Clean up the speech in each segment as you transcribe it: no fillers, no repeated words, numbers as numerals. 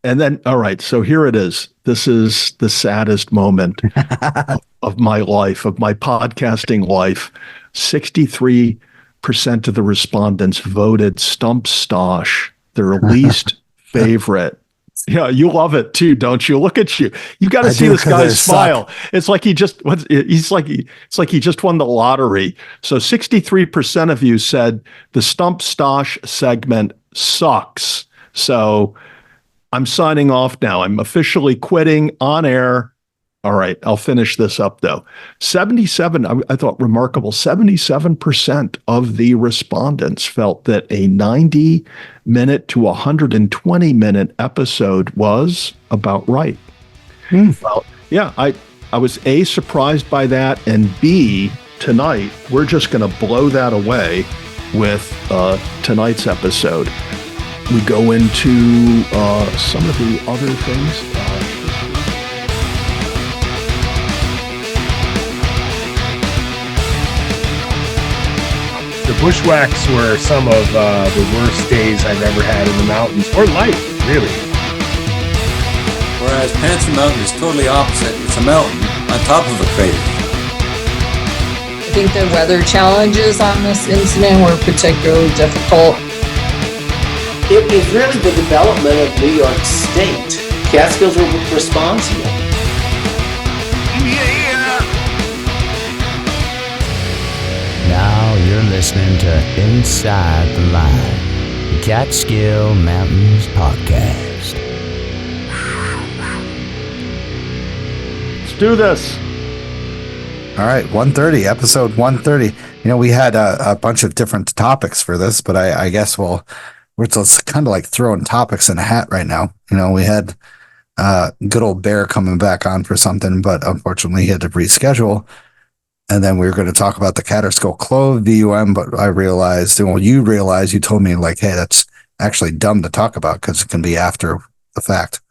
And then, all right, so here it is. This is the saddest moment of my life, of my podcasting life. 63% of the respondents voted Stump Stosh their least favorite. Yeah, you love it too, don't you? Look at you. You got to I see do, this 'cause guy I smile. suck. It's like it's like he just won the lottery. So 63% of you said the Stump Stosh segment sucks. So I'm signing off now. I'm officially quitting on air. All right, I'll finish this up though. 77, I thought remarkable. 77% of the respondents felt that a 90-minute to 120-minute episode was about right. Well, yeah, I was A, surprised by that, and B, tonight, we're just going to blow that away with tonight's episode. We go into some of the other things. The bushwhacks were some of the worst days I've ever had in the mountains, or life, really. Whereas Panther Mountain is totally opposite. It's a mountain on top of a crater. I think the weather challenges on this incident were particularly difficult. It was really the development of New York State. Catskills were responsible. Now you're listening to Inside the Line, the Catskill Mountains podcast. Let's do this. All right, 130, episode 130. We had a bunch of different topics for this, but I guess we're just kind of like throwing topics in a hat right now. We had good old Bear coming back on for something, but unfortunately he had to reschedule. And then we were going to talk about the Kaaterskill Clove VUM, but I realized, you realized, you told me like, hey, that's actually dumb to talk about because it can be after the fact.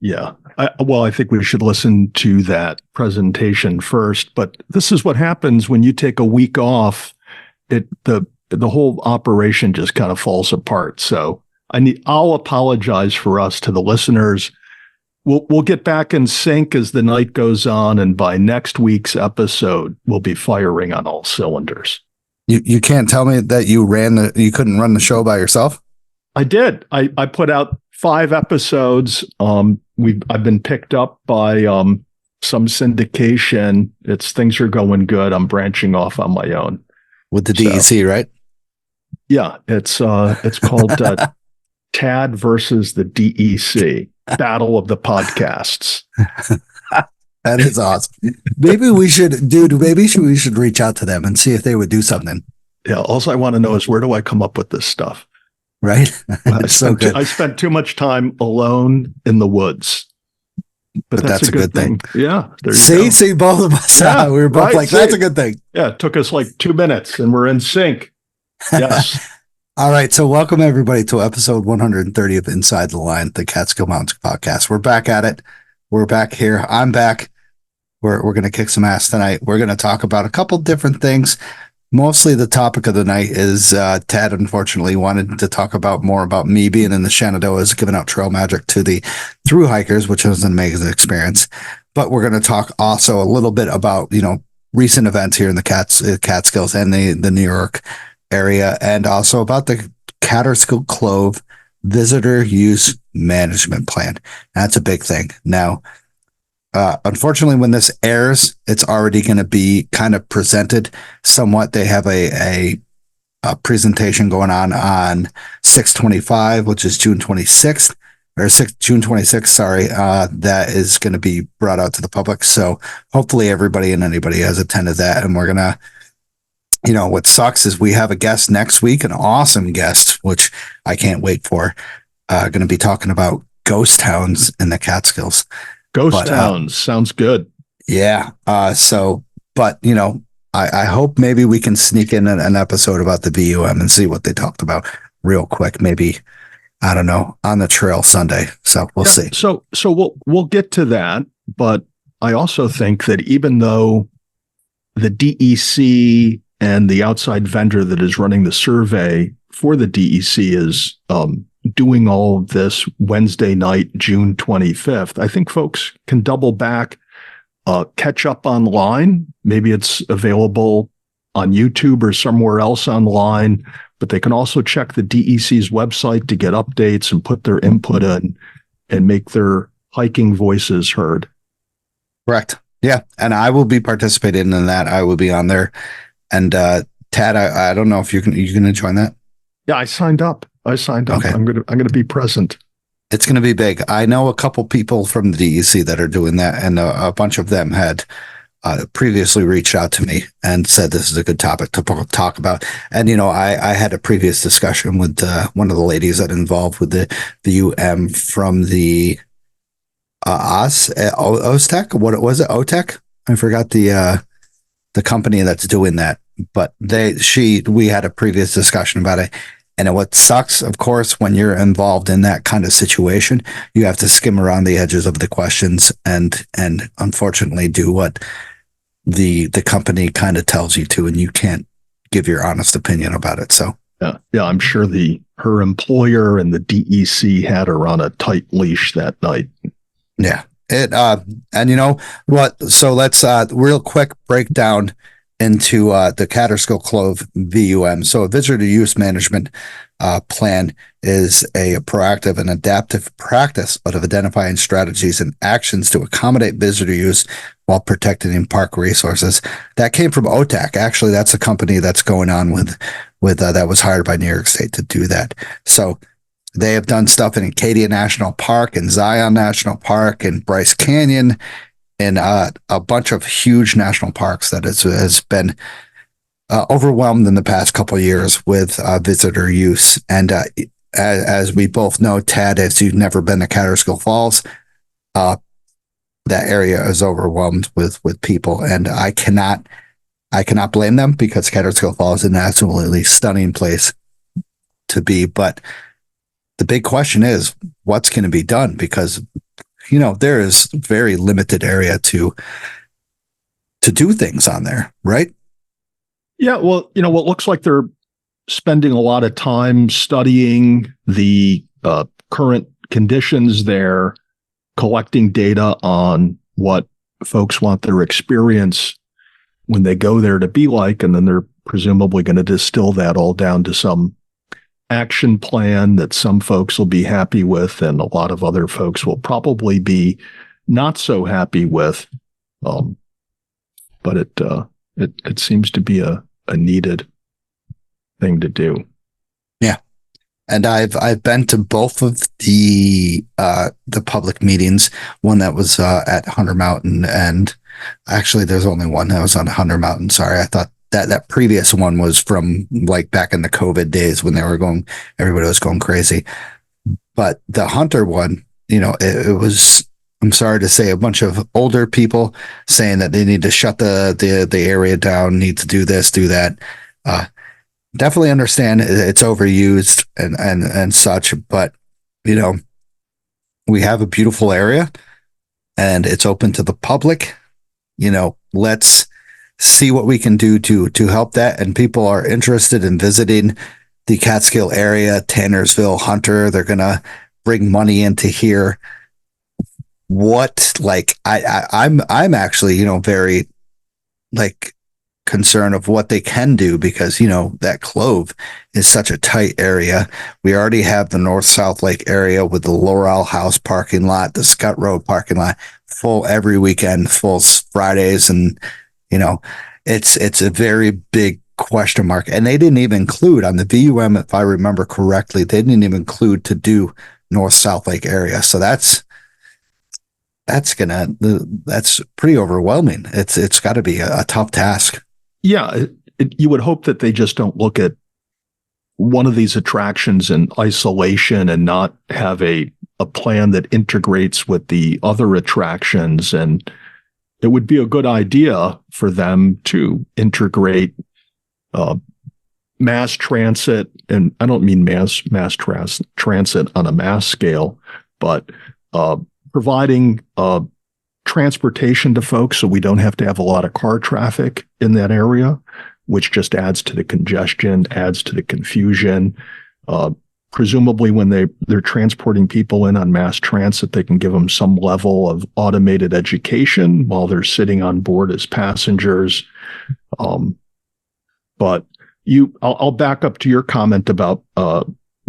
Yeah. I think we should listen to that presentation first, but this is what happens when you take a week off. The whole operation just kind of falls apart. So I'll apologize for us to the listeners. We'll get back in sync as the night goes on, and by next week's episode, we'll be firing on all cylinders. You can't tell me that you couldn't run the show by yourself? I did. I put out 5 episodes. I've been picked up by some syndication. Things are going good. I'm branching off on my own with the DEC, right? Yeah, it's called Tad versus the DEC. Battle of the podcasts. That is awesome. Maybe we should reach out to them and see if they would do something. Yeah. All I want to know is, where do I come up with this stuff? Right. So good. I spent too much time alone in the woods, but that's a good thing. Yeah. There you go. See, both of us. Yeah, we were both right, like, that's a good thing. Yeah. It took us like 2 minutes and we're in sync. Yes. All right, so welcome everybody to episode 130 of Inside the Line, the Catskill Mountains podcast. We're back at it. We're back here. I'm back. We're going to kick some ass tonight. We're going to talk about a couple different things. Mostly the topic of the night is Tad, unfortunately, wanted to talk more about me being in the Shenandoahs, giving out trail magic to the thru hikers, which was an amazing experience. But we're going to talk also a little bit about, recent events here in the Catskills and the New York area, and also about the Kaaterskill Clove visitor use management plan. That's a big thing. Now, unfortunately, when this airs, it's already going to be kind of presented somewhat. They have a presentation going on 6/25, which is June 26th, or June 26th, sorry, that is going to be brought out to the public. So hopefully everybody and anybody has attended that, and we're going to, what sucks is we have a guest next week, an awesome guest, which I can't wait for. Going to be talking about ghost towns in the Catskills. Towns sounds good. Yeah. I hope maybe we can sneak in an episode about the VUM and see what they talked about real quick. Maybe, I don't know, on the trail Sunday. So we'll see. So we'll get to that. But I also think that even though the DEC and the outside vendor that is running the survey for the DEC is doing all of this Wednesday night, June 25th, I think folks can double back, catch up online. Maybe it's available on YouTube or somewhere else online, but they can also check the DEC's website to get updates and put their input in and make their hiking voices heard. Correct. Yeah. And I will be participating in that. I will be on there. And Tad, I don't know if you can join that. Yeah, I signed up. Okay. I'm gonna be present. It's gonna be big. I know a couple people from the DEC that are doing that, and a bunch of them had previously reached out to me and said this is a good topic to talk about. And I had a previous discussion with one of the ladies that involved with the UM from the OSTEC. What was it? OTEC? I forgot the company that's doing that. But we had a previous discussion about it. And what sucks, of course, when you're involved in that kind of situation, you have to skim around the edges of the questions and unfortunately do what the company kind of tells you to, and you can't give your honest opinion about it. So yeah, I'm sure her employer and the DEC had her on a tight leash that night. Yeah. And you know what? So let's real quick break down into the Kaaterskill Clove VUM. So a visitor use management plan is a proactive and adaptive practice of identifying strategies and actions to accommodate visitor use while protecting park resources. That came from OTAC. Actually, that's a company that's going on with that was hired by New York State to do that. So they have done stuff in Acadia National Park and Zion National Park and Bryce Canyon and a bunch of huge national parks that has been overwhelmed in the past couple of years with visitor use. And as we both know, Tad, as you've never been to Kaaterskill Falls, that area is overwhelmed with people, and I cannot blame them because Kaaterskill Falls is an absolutely stunning place to be. But the big question is, what's going to be done? Because there is very limited area to do things on there, right? Yeah, well, what looks like they're spending a lot of time studying the current conditions there, collecting data on what folks want their experience when they go there to be like, and then they're presumably going to distill that all down to some action plan that some folks will be happy with and a lot of other folks will probably be not so happy with. But it seems to be a needed thing to do. Yeah. And I've been to both of the public meetings, one that was at Hunter Mountain, and actually there's only one that was on Hunter Mountain. Sorry, I thought that previous one was from like back in the COVID days when everybody was going crazy. But the Hunter one, it was, I'm sorry to say, a bunch of older people saying that they need to shut the area down, need to do this, do that. Definitely understand it's overused and such, but we have a beautiful area and it's open to the public. Let's see what we can do to help that. And people are interested in visiting the Catskill area, Tannersville, Hunter. They're going to bring money into here. I'm actually, very concerned of what they can do because, that Clove is such a tight area. We already have the North-South Lake area with the Laurel House parking lot, the Scott Road parking lot, full every weekend, full Fridays. And, it's a very big question mark. And they didn't even include on the VUM, if I remember correctly, they didn't even include to do North-South Lake area. So that's pretty overwhelming. It's got to be a tough task. Yeah, you would hope that they just don't look at one of these attractions in isolation and not have a plan that integrates with the other attractions. And it would be a good idea for them to integrate mass transit, and I don't mean mass transit on a mass scale, but providing transportation to folks so we don't have to have a lot of car traffic in that area, which just adds to the congestion, adds to the confusion. presumably when they're transporting people in on mass transit, they can give them some level of automated education while they're sitting on board as passengers. But I'll back up to your comment about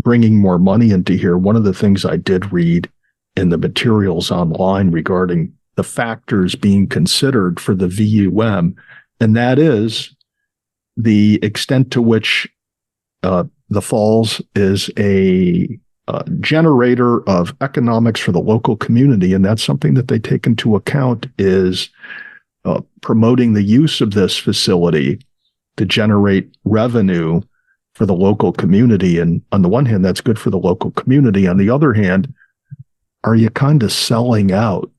bringing more money into here. One of the things I did read in the materials online regarding the factors being considered for the VUM, and that is the extent to which the falls is a generator of economics for the local community, and that's something that they take into account is promoting the use of this facility to generate revenue for the local community. And on the one hand, that's good for the local community. On the other hand, are you kind of selling out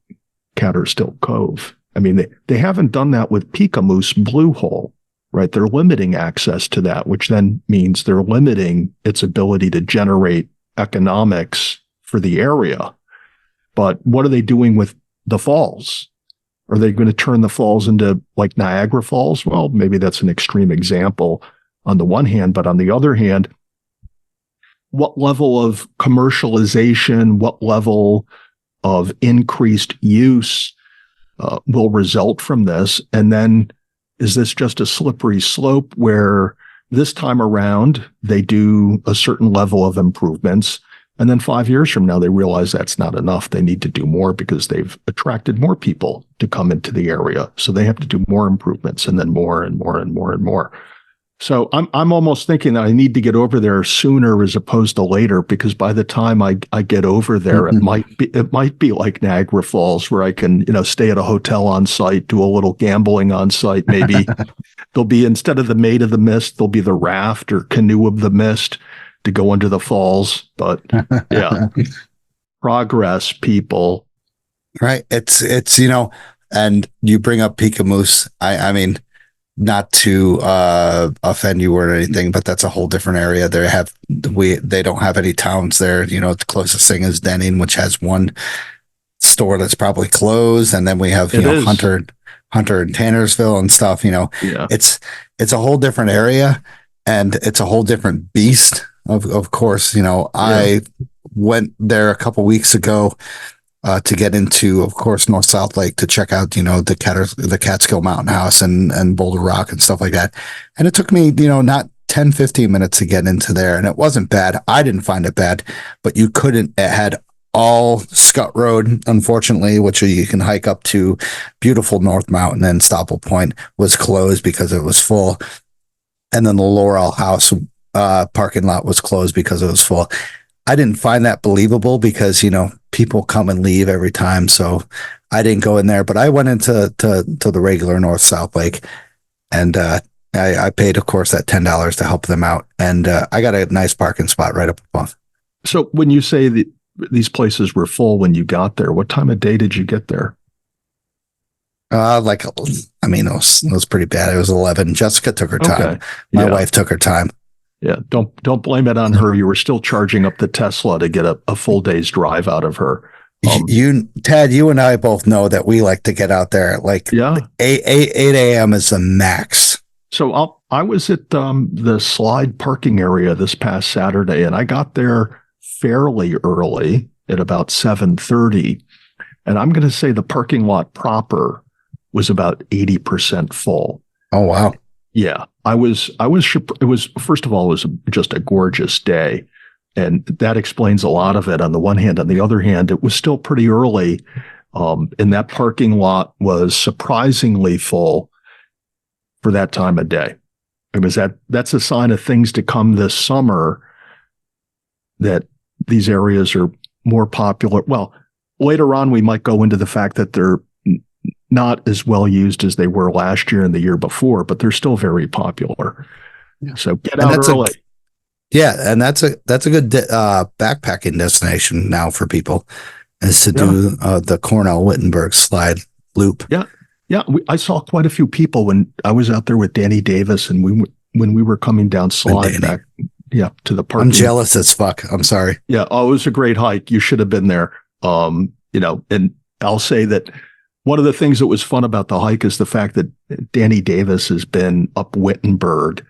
Kaaterskill Cove? I mean, they haven't done that with Pikamoose Blue Hole, right? They're limiting access to that, which then means they're limiting its ability to generate economics for the area. But what are they doing with the falls? Are they going to turn the falls into like Niagara Falls? Well, maybe that's an extreme example on the one hand, but on the other hand, what level of commercialization, what level of increased use will result from this? And then is this just a slippery slope where this time around they do a certain level of improvements, and then 5 years from now they realize that's not enough? They need to do more because they've attracted more people to come into the area. So they have to do more improvements, and then more and more and more and more. So I'm almost thinking that I need to get over there sooner as opposed to later, because by the time I get over there, it might be like Niagara Falls, where I can, stay at a hotel on site, do a little gambling on site. Maybe there'll be, instead of the Maid of the Mist, there'll be the raft or canoe of the mist to go into the falls. But yeah, progress, people. Right. It's and you bring up Pikamoose. I mean, not to offend you or anything, but that's a whole different area. They don't have any towns there. The closest thing is Denning, which has one store that's probably closed, and then we have Hunter and Tannersville and stuff. Yeah. It's a whole different area, and it's a whole different beast. Of course, I went there a couple weeks ago to get into, of course, North South Lake to check out, the Catskill Mountain House and Boulder Rock and stuff like that. And it took me, not 10, 15 minutes to get into there. And it wasn't bad. I didn't find it bad, but it had all Scott Road, unfortunately, which you can hike up to beautiful North Mountain, and Stopple Point was closed because it was full. And then the Laurel House parking lot was closed because it was full. I didn't find that believable because, people come and leave every time. So I didn't go in there, but I went into the regular North South Lake, and I paid, of course, that $10 to help them out. And I got a nice parking spot right up above. So when you say that these places were full when you got there, what time of day did you get there? It was pretty bad. It was 11. Jessica took her time. Okay. My wife took her time. Yeah, don't blame it on her. You were still charging up the Tesla to get a full day's drive out of her. Ted, you and I both know that we like to get out there at 8 a.m. is the max. So I was at the Slide parking area this past Saturday, and I got there fairly early at about 7:30. And I'm going to say the parking lot proper was about 80% full. Oh, wow. Yeah, it was, first of all, it was just a gorgeous day. And that explains a lot of it on the one hand. On the other hand, it was still pretty early. And that parking lot was surprisingly full for that time of day. That's a sign of things to come this summer, that these areas are more popular. Well, later on, we might go into the fact that they're not as well used as they were last year and the year before, but they're still very popular. Yeah. So get out early. And that's a good backpacking destination now for people, is to do the Cornell Wittenberg slide loop. Yeah. Yeah. I saw quite a few people when I was out there with Danny Davis, and when we were coming down slide back to the park. I'm jealous as fuck. I'm sorry. Yeah. Oh, it was a great hike. You should have been there. And I'll say that one of the things that was fun about the hike is the fact that Danny Davis has been up Wittenberg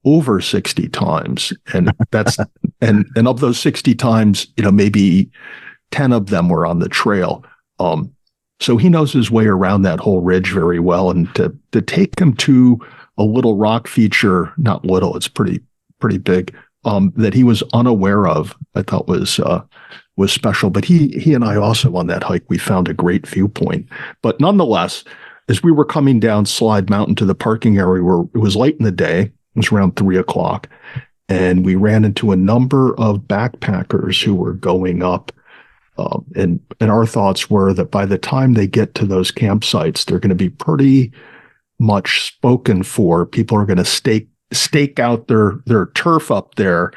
over 60 times. And that's, and of those 60 times, maybe 10 of them were on the trail. So he knows his way around that whole ridge very well. And to take him to a little rock feature, not little, it's pretty big, that he was unaware of, I thought was special. But he and I also on that hike, we found a great viewpoint. But nonetheless, as we were coming down Slide Mountain to the parking area, where it was late in the day, it was around 3:00, and we ran into a number of backpackers who were going up. And our thoughts were that by the time they get to those campsites, they're going to be pretty much spoken for. People are going to stake out their turf up there.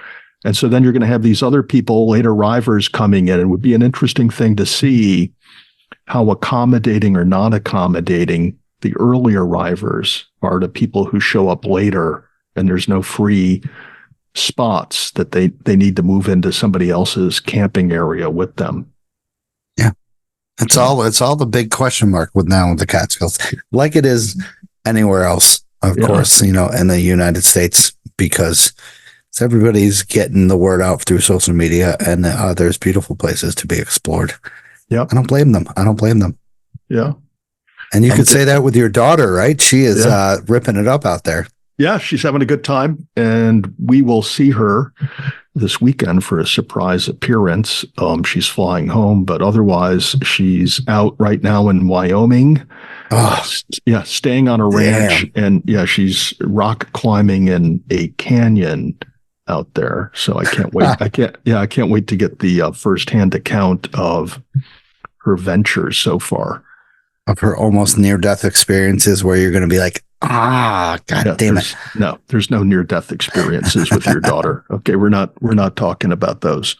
And so then you're going to have these other people, late arrivers, coming in. It would be an interesting thing to see how accommodating or not accommodating the early arrivers are to people who show up later, and there's no free spots that they need to move into somebody else's camping area with them. Yeah. It's all the big question mark with the Catskills, like it is anywhere else, of course, in the United States, because everybody's getting the word out through social media, and there's beautiful places to be explored. Yeah. I don't blame them. Yeah. And you could say that with your daughter, right? She is ripping it up out there. Yeah, she's having a good time, and we will see her this weekend for a surprise appearance. She's flying home, but otherwise she's out right now in Wyoming. Staying on a ranch, and she's rock climbing in a canyon out there. So I can't wait. I can't wait to get the firsthand account of her ventures so far. Of her almost near-death experiences, where you're going to be like, God damn it. No, there's no near-death experiences with your daughter. Okay, we're not talking about those.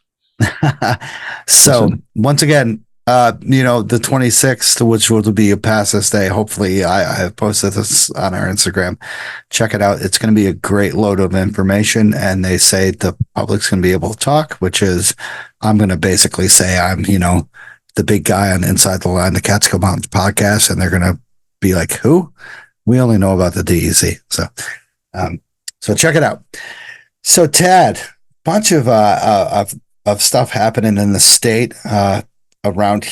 So once again, the 26th, which will be a pass this day. Hopefully I have posted this on our Instagram. Check it out. It's going to be a great load of information, and they say the public's going to be able to talk, which is, I'm going to basically say I'm, the big guy on Inside the Line, the Catskill Mountains podcast, and they're going to be like, who? We only know about the DEC. So check it out. So Tad, bunch of stuff happening in the state, around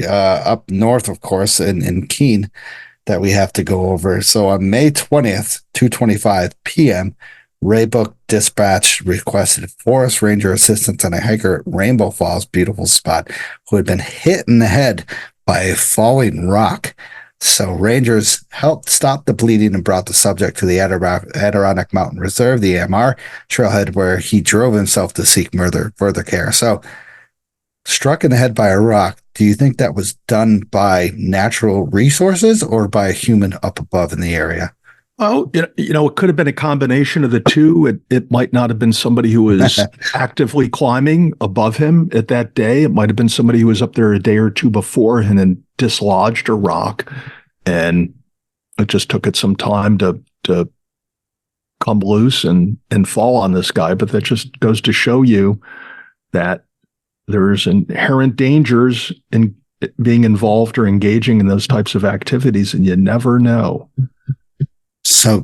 up north, of course, in Keene, that we have to go over. So on May 20th, 2:25 p.m., Raybook Dispatch requested forest ranger assistance on a hiker at Rainbow Falls, beautiful spot, who had been hit in the head by a falling rock. So rangers helped stop the bleeding and brought the subject to the Adirondack Mountain Reserve, the AMR trailhead, where he drove himself to seek further care. So struck in the head by a rock. Do you think that was done by natural resources or by a human up above in the area? Oh, it could have been a combination of the two. It might not have been somebody who was actively climbing above him at that day. It might have been somebody who was up there a day or two before and then dislodged a rock, and it just took it some time to come loose and fall on this guy. But that just goes to show you that there's inherent dangers in being involved or engaging in those types of activities, and you never know. So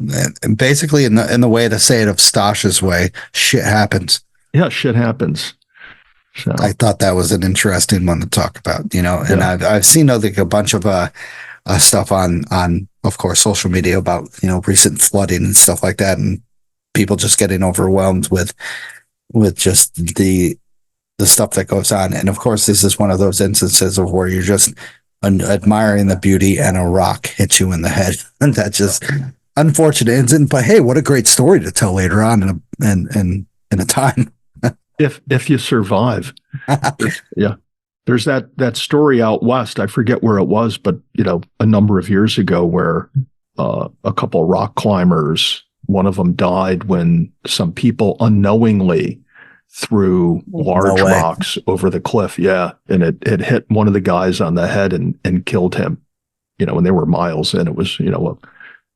basically, in the way to say it of Stosh's way, shit happens. Yeah, shit happens. So I thought that was an interesting one to talk about, and I've seen a bunch of stuff on of course social media about recent flooding and stuff like that, and people just getting overwhelmed with just the stuff that goes on. And of course, this is one of those instances of where you're just admiring the beauty, and a rock hits you in the head, and that's just unfortunate. But hey, what a great story to tell later on in a time. If you survive. Yeah. There's that story out west. I forget where it was, but a number of years ago, where a couple rock climbers, one of them died when some people unknowingly threw large rocks over the cliff. Yeah. And it hit one of the guys on the head and killed him, and they were miles in. It was, a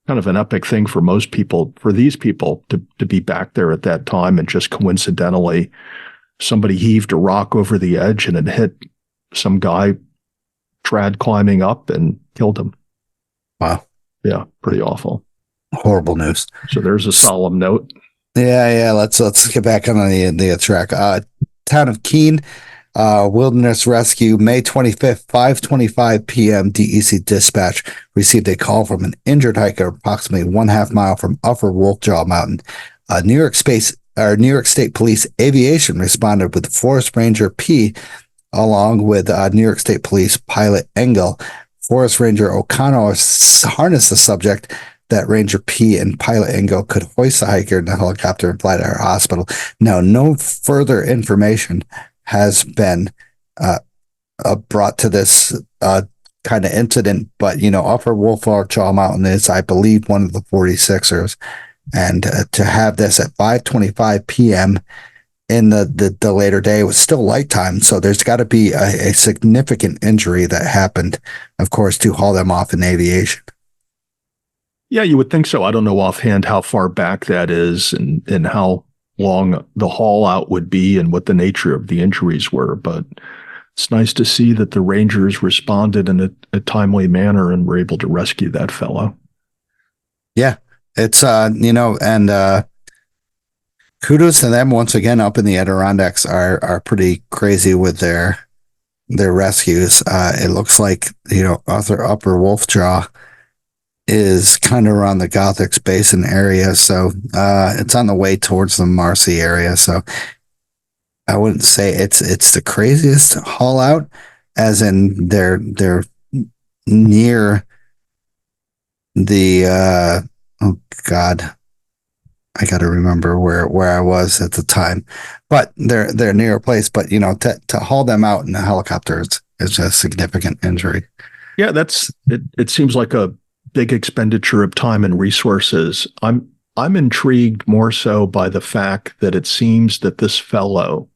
kind of an epic thing for most people, for these people to be back there at that time, and just coincidentally somebody heaved a rock over the edge and it hit some guy trad climbing up and killed him. Wow. Yeah. Pretty awful. Horrible news. So there's a solemn note. Yeah. Let's get back on the track. Town of Keene, Wilderness Rescue, May 25th, 5:25 p.m. DEC dispatch received a call from an injured hiker approximately 1/2 mile from Upper Wolfjaw Mountain. New York State Police Aviation responded with Forest Ranger P, along with New York State Police Pilot Engel. Forest Ranger O'Connor harnessed the subject that Ranger P and Pilot Engel could hoist the hiker in the helicopter and fly to her hospital. Now, no further information has been brought to this kind of incident, but, Upper Wolfjaw Mountain is, I believe, one of the 46ers. And to have this at 5:25 p.m. in the later day, was still light time. So there's got to be a significant injury that happened, of course, to haul them off in aviation. Yeah, you would think so. I don't know offhand how far back that is and how long the haul out would be and what the nature of the injuries were. But it's nice to see that the Rangers responded in a timely manner and were able to rescue that fellow. Yeah, it's, and kudos to them once again. Up in the Adirondacks are pretty crazy with their rescues. It looks like, Upper Wolfjaw is kind of around the Gothics Basin area. So it's on the way towards the Marcy area. So I wouldn't say it's the craziest haul out, as in they're near the oh God, I got to remember where I was at the time, but they're near a place. But to haul them out in a helicopter is a significant injury. Yeah, it seems like a big expenditure of time and resources. I'm intrigued more so by the fact that it seems that this fellow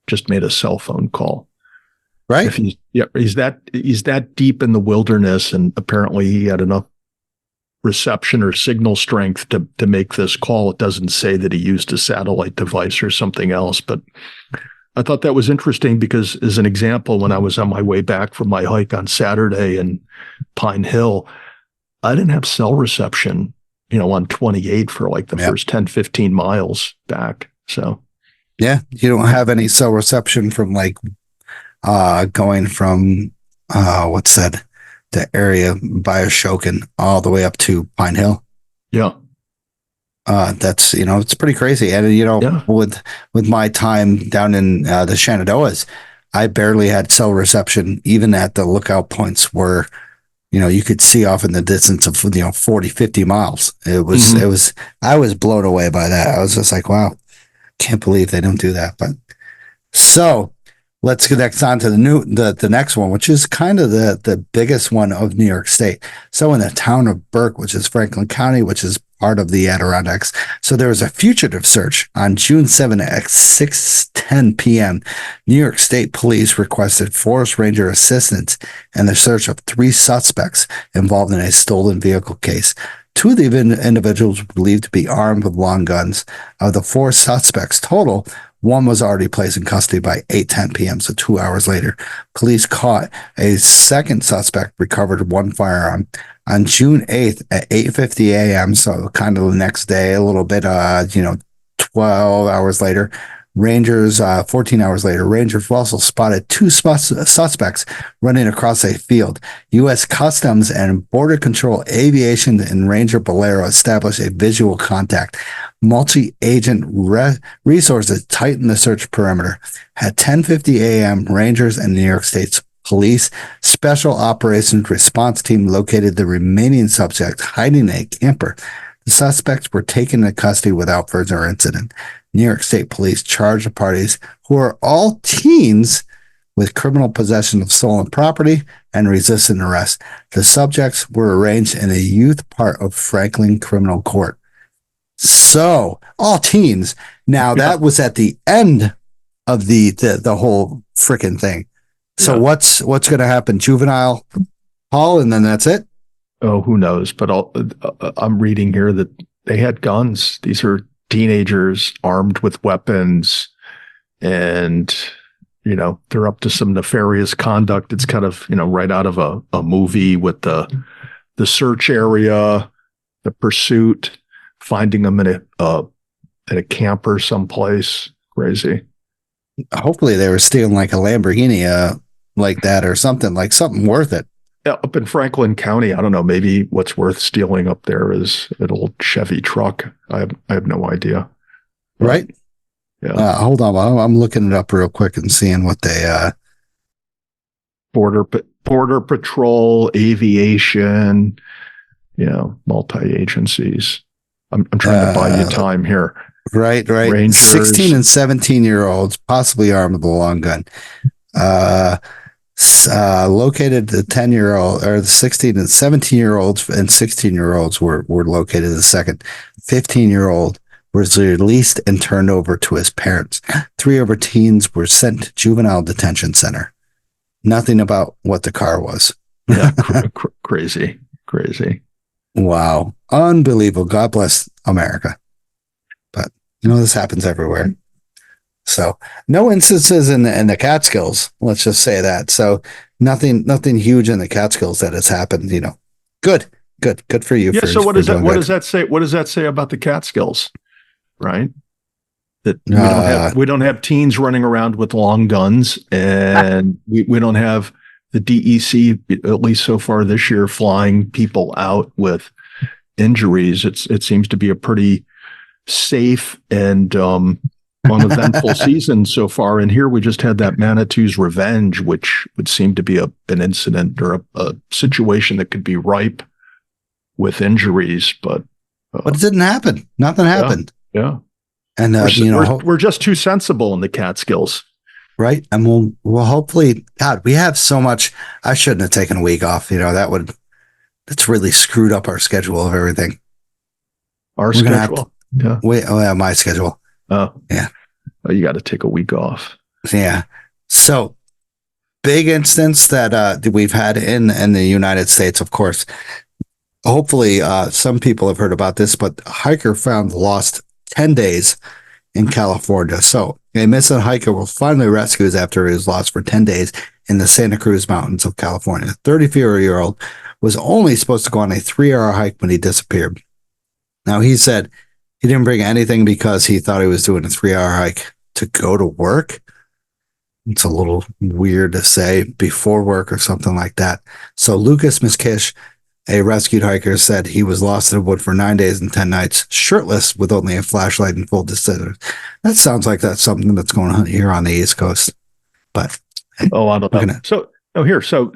just made a cell phone call. Right. He's that deep in the wilderness, and apparently he had enough reception or signal strength to make this call. It doesn't say that he used a satellite device or something else, but I thought that was interesting because, as an example, when I was on my way back from my hike on Saturday in Pine Hill, I didn't have cell reception, on 28 for like the first 10, 15 miles back. So, yeah, you don't have any cell reception from like going from the area by Ashokan all the way up to Pine Hill. Yeah. That's, it's pretty crazy. And, with my time down in the Shenandoahs, I barely had cell reception, even at the lookout points where, you could see off in the distance of, 40, 50 miles. It was, I was blown away by that. I was just like, wow, can't believe they don't do that. But so let's get next on to the next one, which is kind of the biggest one of New York State. So in the town of Burke, which is Franklin County, which is part of the Adirondacks. So there was a fugitive search on June 7 at 6:10 p.m. New York State Police requested Forest Ranger assistance in the search of 3 suspects involved in a stolen vehicle case. 2 of the individuals were believed to be armed with long guns. Of the 4 suspects total, 1 was already placed in custody by 8:10 p.m., so 2 hours later. Police caught a second suspect, recovered 1 firearm. On June 8th at 8:50 a.m., so kind of the next day, a little bit, 12 hours later, 14 hours later, Rangers also spotted 2 suspects running across a field. U.S. Customs and Border Control Aviation and Ranger Bolero established a visual contact. Multi-agent resources tightened the search perimeter. At 10:50 a.m., Rangers and New York State's Police Special Operations Response Team located the remaining subjects hiding in a camper. The suspects were taken into custody without further incident. New York State Police charged the parties, who are all teens, with criminal possession of stolen property and resisting arrest. The subjects were arraigned in a youth part of Franklin Criminal Court. So, all teens. Now, that was at the end of the whole freaking thing. So what's going to happen? Juvenile hall, and then that's it? Oh, who knows? But I'm reading here that they had guns. These are teenagers armed with weapons, and they're up to some nefarious conduct. It's kind of right out of a movie with the search area the pursuit, finding them in a camper someplace. Crazy. Hopefully they were stealing like a Lamborghini like that or something worth it. Yeah, up in Franklin County, I don't know. Maybe what's worth stealing up there is an old Chevy truck. I have no idea. Right? Yeah. Hold on. I'm looking it up real quick and seeing what they Border Patrol, aviation, multi agencies. I'm trying to buy you time here. Right. Rangers. 16 and 17-year-olds, possibly armed with a long gun. Located the 10-year-old or the 16 and 17-year-olds and 16-year-olds were located. The second 15-year-old was released and turned over to his parents. 3 other teens were sent to juvenile detention center. Nothing about what the car was. Yeah, crazy. Wow. Unbelievable. God bless America. But, this happens everywhere. So no instances in the Catskills. Let's just say that. So nothing huge in the Catskills that has happened, Good for you. Yeah. So what does that say? What does that say about the Catskills? Right. That we don't have teens running around with long guns, and we don't have the DEC, at least so far this year, flying people out with injuries. It seems to be a pretty safe and uneventful season so far. And here we just had that Manitou's Revenge, which would seem to be an incident or a situation that could be ripe with injuries, but it didn't happen. Nothing happened. Yeah. And we're just too sensible in the Catskills, right? And we'll hopefully, God, we have so much. I shouldn't have taken a week off. That's really screwed up our schedule of everything. Our schedule, my schedule. Oh yeah. Oh, you got to take a week off. Yeah. So big instance that we've had in the United States, of course. Hopefully, some people have heard about this, but a hiker found lost 10 days in California. So a missing hiker was finally rescued after he was lost for 10 days in the Santa Cruz Mountains of California. 34-year-old was only supposed to go on a 3-hour hike when he disappeared. Now, he said he didn't bring anything because he thought he was doing a 3-hour hike to go to work. It's a little weird to say before work or something like that. So Lucas Miskish, a rescued hiker, said he was lost in the wood for 9 days and 10 nights, shirtless with only a flashlight and full disclosure. That sounds like that's something that's going on here on the East Coast. But I don't know. So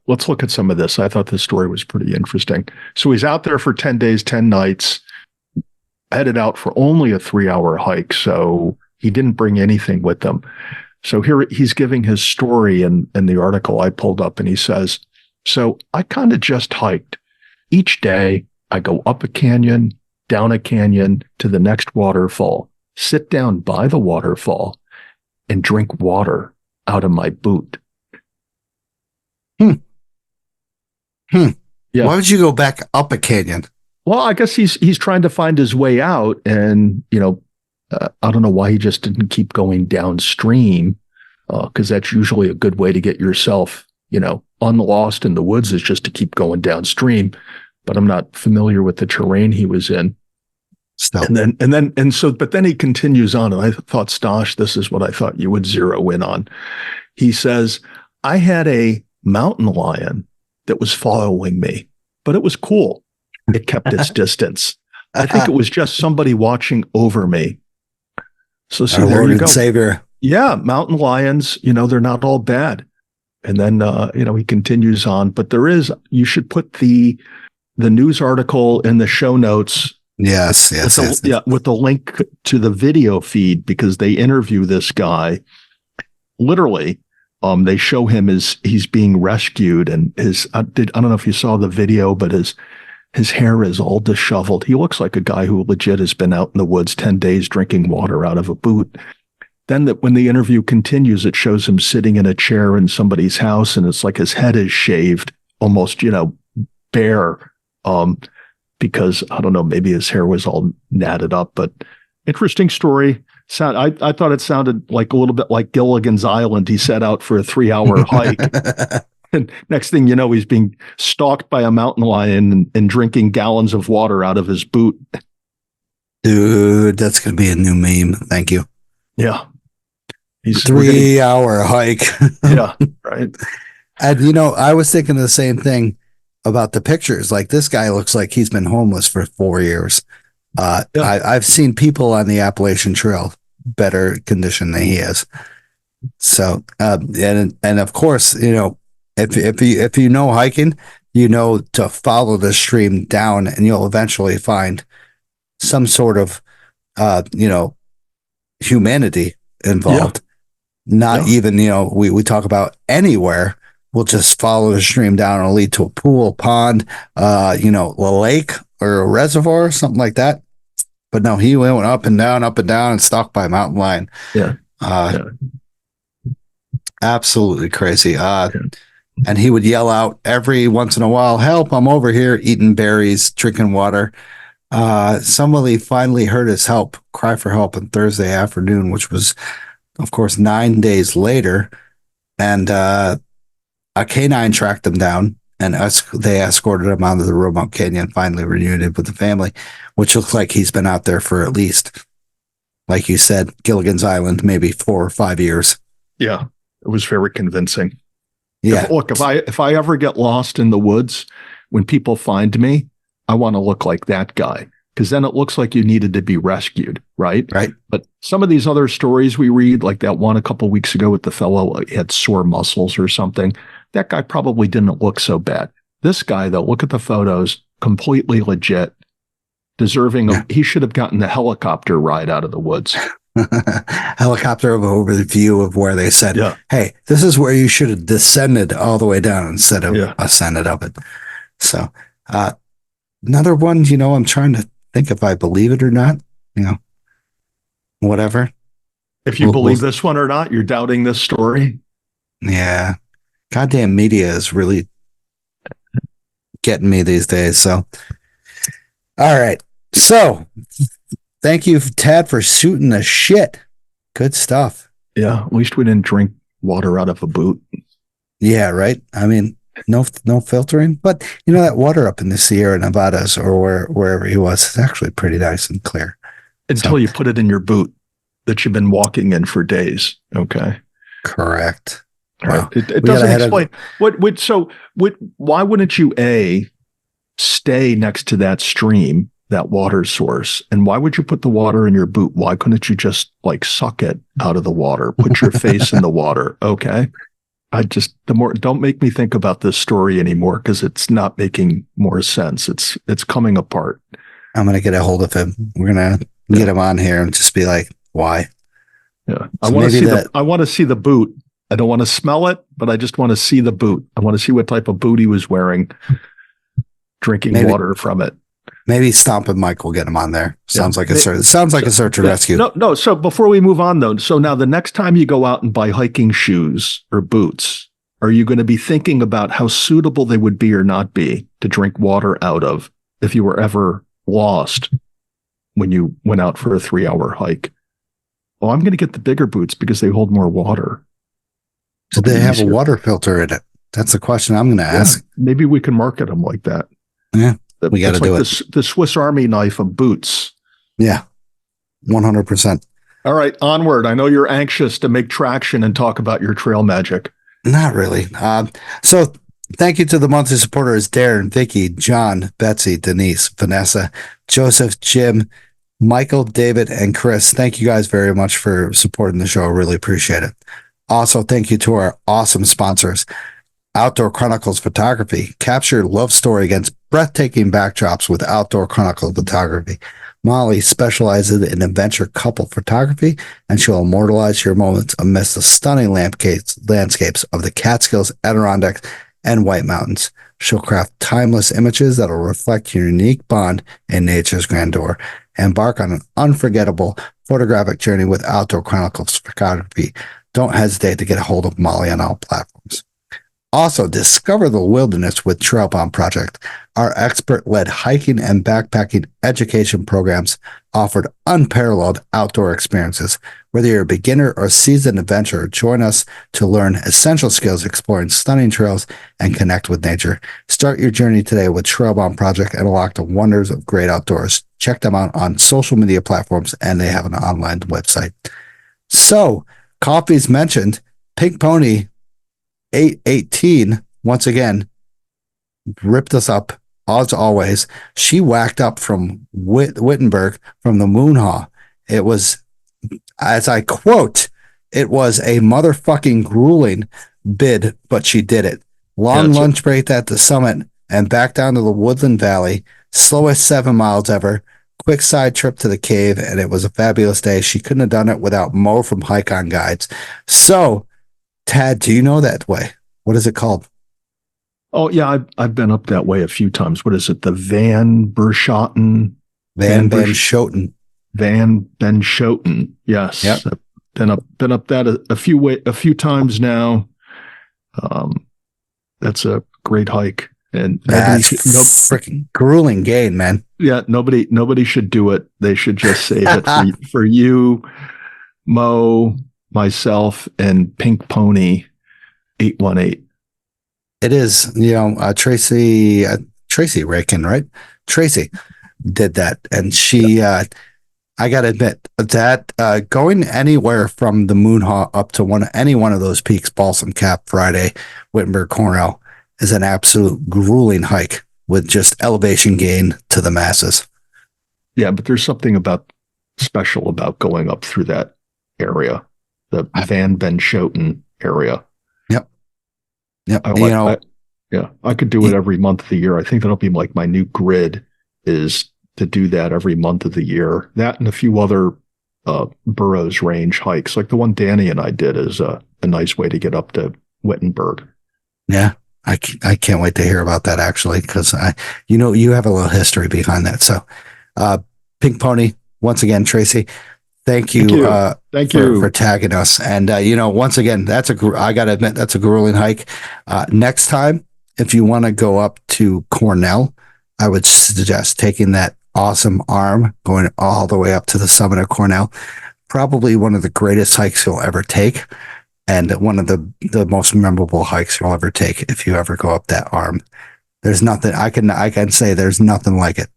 let's look at some of this. I thought this story was pretty interesting. So he's out there for 10 days, 10 nights, headed out for only a 3-hour hike. So he didn't bring anything with him. So here he's giving his story in the article I pulled up, and he says, so I kind of just hiked. Each day I go up a canyon, down a canyon to the next waterfall, sit down by the waterfall and drink water out of my boot. Yeah. Why would you go back up a canyon? Well, I guess he's trying to find his way out, and I don't know why he just didn't keep going downstream, because that's usually a good way to get yourself, unlost in the woods, is just to keep going downstream. But I'm not familiar with the terrain he was in. Still. But then he continues on, and I thought, Stosh, this is what I thought you would zero in on. He says, I had a mountain lion that was following me, but it was cool. It kept its distance. I think it was just somebody watching over me. So see, there you go. Savior. Yeah, mountain lions, they're not all bad. And then, he continues on, but you should put the news article in the show notes. Yes. With the link to the video feed, because they interview this guy. Literally, they show him as he's being rescued, and I don't know if you saw the video, but his hair is all disheveled. He looks like a guy who legit has been out in the woods 10 days drinking water out of a boot. Then when the interview continues, it shows him sitting in a chair in somebody's house, and it's like his head is shaved, almost, bare, because I don't know, maybe his hair was all natted up. But interesting story. I thought it sounded like a little bit like Gilligan's Island. He set out for a 3-hour hike, And next thing you know, he's being stalked by a mountain lion and drinking gallons of water out of his boot. Dude, that's going to be a new meme. Thank you. Yeah. He's 3-hour hike. Yeah, right. And, I was thinking the same thing about the pictures. Like, this guy looks like he's been homeless for 4 years. Yeah. I've seen people on the Appalachian Trail better condition than he is. So, and of course, if you know hiking, to follow the stream down, and you'll eventually find some sort of, humanity involved. Not even, we talk about anywhere. We'll just follow the stream down and it'll lead to a pool, pond, a lake or a reservoir, something like that. But no, he went up and down and stalked by a mountain lion. Yeah. Absolutely crazy. And he would yell out every once in a while, "Help, I'm over here eating berries, drinking water." Somebody finally heard his cry for help on Thursday afternoon, which was, of course, 9 days later. And a canine tracked him down, and they escorted him out of the remote canyon, finally reunited with the family, which looks like he's been out there for at least, like you said, Gilligan's Island, maybe 4 or 5 years. Yeah, it was very convincing. Yeah. If I ever get lost in the woods, when people find me, I want to look like that guy, because then it looks like you needed to be rescued, right? Right. But some of these other stories we read, like that one a couple of weeks ago with the fellow had sore muscles or something, that guy probably didn't look so bad. This guy, though, look at the photos, completely legit, deserving of, he should have gotten the helicopter ride out of the woods. Helicopter over the view of where they said, "Hey, this is where you should have descended all the way down instead of ascended up it." So, another one, I'm trying to think if I believe it or not, whatever. If you believe this one or not, you're doubting this story. Yeah. Goddamn media is really getting me these days. So, all right. So, thank you, Tad, for shooting the shit. Good stuff. Yeah. At least we didn't drink water out of a boot. Yeah. Right. I mean, no filtering, but that water up in the Sierra Nevadas or wherever he was is actually pretty nice and clear. Until you put it in your boot that you've been walking in for days. Okay. Correct. Wow. It doesn't explain why wouldn't you stay next to that stream, that water source, and why would you put the water in your boot? Why couldn't you just suck it out of the water, put your face in the water? Okay. Don't make me think about this story anymore, because it's not making more sense. It's coming apart. I'm going to get a hold of him. We're going to get him on here and just be like, why? Yeah. I want to see the boot. I don't want to smell it, but I just want to see the boot. I want to see what type of boot he was wearing, drinking water from it. Maybe Stomp and Mike will get him on there. Sounds like a search and rescue. No. So before we move on, though, so now the next time you go out and buy hiking shoes or boots, are you going to be thinking about how suitable they would be or not be to drink water out of if you were ever lost when you went out for a 3-hour hike? Well, I'm going to get the bigger boots because they hold more water. Do they have a water filter in it? That's the question I'm going to ask. Maybe we can market them like that. Yeah, we got to do it. The Swiss Army knife of boots. Yeah, 100%. All right, onward. I know you're anxious to make traction and talk about your trail magic. Not really. So thank you to the monthly supporters, Darren, Vicky, John, Betsy, Denise, Vanessa, Joseph, Jim, Michael, David, and Chris. Thank you guys very much for supporting the show. I really appreciate it. Also, thank you to our awesome sponsors, Outdoor Chronicles Photography. Capture your love story against breathtaking backdrops with Outdoor Chronicles Photography. Molly specializes in adventure couple photography, and she'll immortalize your moments amidst the stunning landscapes of the Catskills, Adirondacks, and White Mountains. She'll craft timeless images that will reflect your unique bond in nature's grandeur. Embark on an unforgettable photographic journey with Outdoor Chronicles Photography. Don't hesitate to get a hold of Molly on all platforms. Also, discover the wilderness with Trailbound Project. Our expert-led hiking and backpacking education programs offered unparalleled outdoor experiences Whether you're a beginner or seasoned adventurer, join us to learn essential skills, exploring stunning trails, and connect with nature. Start your journey today with Trailbound Project and unlock the wonders of great outdoors. Check them out on social media platforms, and they have an online website. So, coffee's mentioned. Pink Pony 818, once again, ripped us up as always. She whacked up from Wittenberg from the Moonhaw. It was, as I quote, it was a motherfucking grueling bid, but she did it. Long lunch break at the summit and back down to the Woodland Valley. Slowest 7 miles ever. Quick side trip to the cave, and it was a fabulous day. She couldn't have done it without Mo from Hike On Guides. So, Tad, do you know that way? What is it called? Oh yeah, I've been up that way a few times. What is it? The Van Berschoten? Van Schoten. Van Berschoten. Yes. Yep. I've been up that a few times now. That's a great hike, and that's freaking grueling gain, man. Yeah, nobody should do it. They should just save it for you, Mo, myself, and Pink Pony 818. It is, Tracy Rakin, right? Tracy did that. And she, I got to admit that going anywhere from the Moonhaw up to any one of those peaks, Balsam Cap, Friday, Wittenberg, Cornell, is an absolute grueling hike with just elevation gain to the masses. Yeah, but there's something special about going up through that area, the Van Berschoten area. Yep. I could do it every month of the year. I think that'll be like my new grid is to do that every month of the year. That and a few other Burroughs Range hikes, like the one Danny and I did, is a nice way to get up to Wittenberg. Yeah, I can't wait to hear about that actually, because you have a little history behind that. So, Pink Pony, once again, Tracy, thank you. Thank you for tagging us. And, once again, I got to admit, that's a grueling hike. Next time, if you want to go up to Cornell, I would suggest taking that awesome arm going all the way up to the summit of Cornell. Probably one of the greatest hikes you'll ever take. And one of the most memorable hikes you'll ever take if you ever go up that arm. There's nothing I can say there's nothing like it.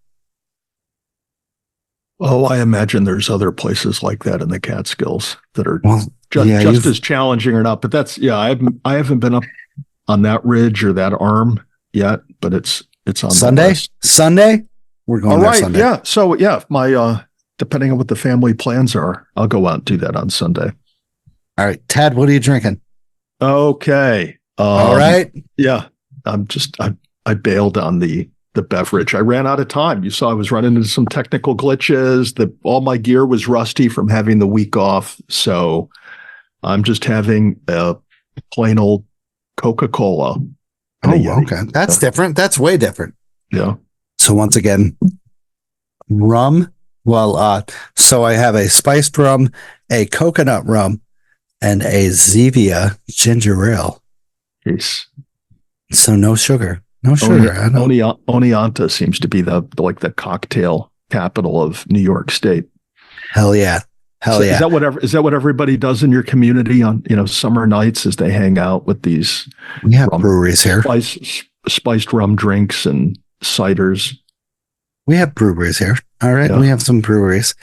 Oh, I imagine there's other places like that in the Catskills that are just as challenging or not. But I haven't been up on that ridge or that arm yet, but it's on Sunday. Sunday, we're going there Sunday. Yeah. So my depending on what the family plans are, I'll go out and do that on Sunday. All right, Tad, what are you drinking? Okay. All right. Yeah, I bailed on the beverage. I ran out of time. You saw I was running into some technical glitches. All my gear was rusty from having the week off. So I'm just having a plain old Coca-Cola. Oh, okay. That's different. That's way different. Yeah. So once again, rum. Well, so I have a spiced rum, a coconut rum, and a Zevia ginger ale. Yes. So no sugar. No sugar. Oneonta seems to be the cocktail capital of New York State. Hell yeah. Is that what everybody does in your community on summer nights as they hang out with these? We have breweries here. Spiced rum drinks and ciders. We have breweries here. All right. Yeah. We have some breweries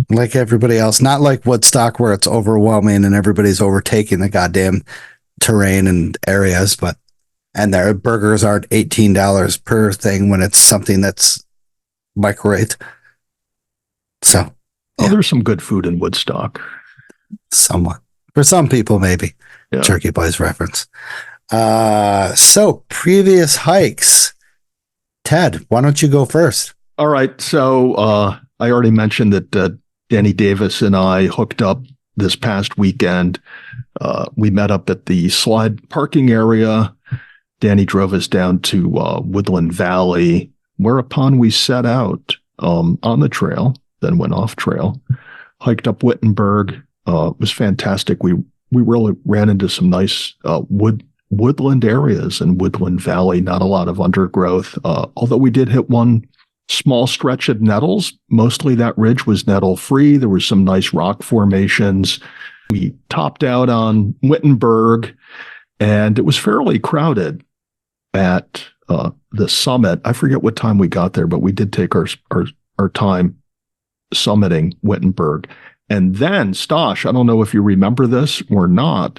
like everybody else, not like Woodstock where it's overwhelming and everybody's overtaking the goddamn terrain and areas, and their burgers aren't $18 per thing when it's something that's microwaved. So, there's some good food in Woodstock. Somewhat. For some people, maybe. Yeah. Turkey Boys reference. So, previous hikes. Ted, why don't you go first? All right. So, I already mentioned that Danny Davis and I hooked up this past weekend. We met up at the slide parking area. Danny drove us down to Woodland Valley, whereupon we set out on the trail, then went off trail, hiked up Wittenberg. It was fantastic. We really ran into some nice woodland areas in Woodland Valley, not a lot of undergrowth, although we did hit one small stretch of nettles. Mostly that ridge was nettle free. There were some nice rock formations. We topped out on Wittenberg, and it was fairly crowded at the summit. I forget what time we got there, but we did take our time summiting Wittenberg. And then, Stosh, I don't know if you remember this or not,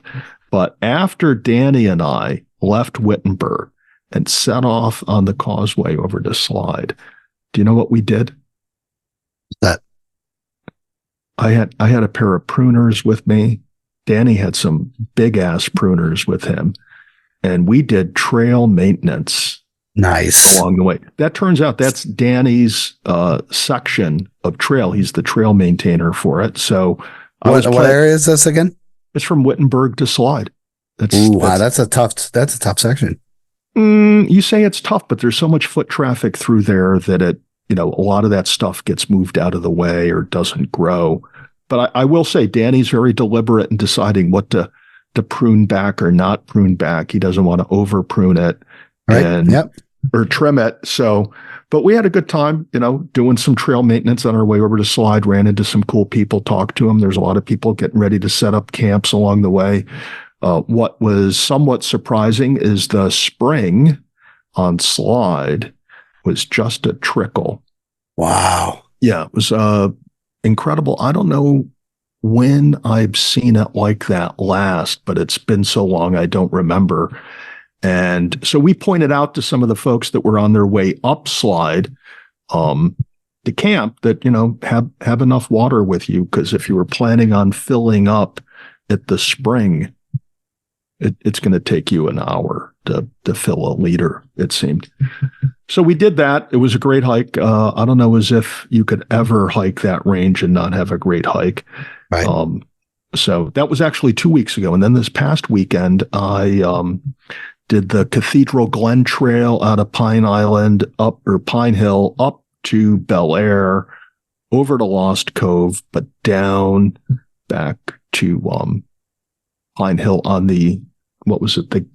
but after Danny and I left Wittenberg and set off on the causeway over to Slide, do you know what we did? That I had a pair of pruners with me. Danny had some big ass pruners with him, and we did trail maintenance nice along the way. That turns out that's Danny's section of trail. He's the trail maintainer for it. So what area is this again? It's from Wittenberg to Slide. Wow, that's a tough section. You say it's tough, but there's so much foot traffic through there that a lot of that stuff gets moved out of the way or doesn't grow. But I will say Danny's very deliberate in deciding what to prune back or not prune back. He doesn't want to over prune it or trim it. So, but we had a good time, doing some trail maintenance on our way over to Slide, ran into some cool people, talked to them. There's a lot of people getting ready to set up camps along the way. What was somewhat surprising is the spring on Slide was just a trickle. Wow. Yeah, it was incredible. I don't know when I've seen it like that last, but it's been so long I don't remember. And so we pointed out to some of the folks that were on their way up Slide to camp that, have enough water with you, because if you were planning on filling up at the spring, it's going to take you an hour to fill a liter, it seemed. So we did that. It was a great hike. I don't know as if you could ever hike that range and not have a great hike. Right. So that was actually 2 weeks ago. And then this past weekend, I did the Cathedral Glen Trail out of Pine Hill up to Bel Air, over to Lost Cove, but down back to Pine Hill on the, the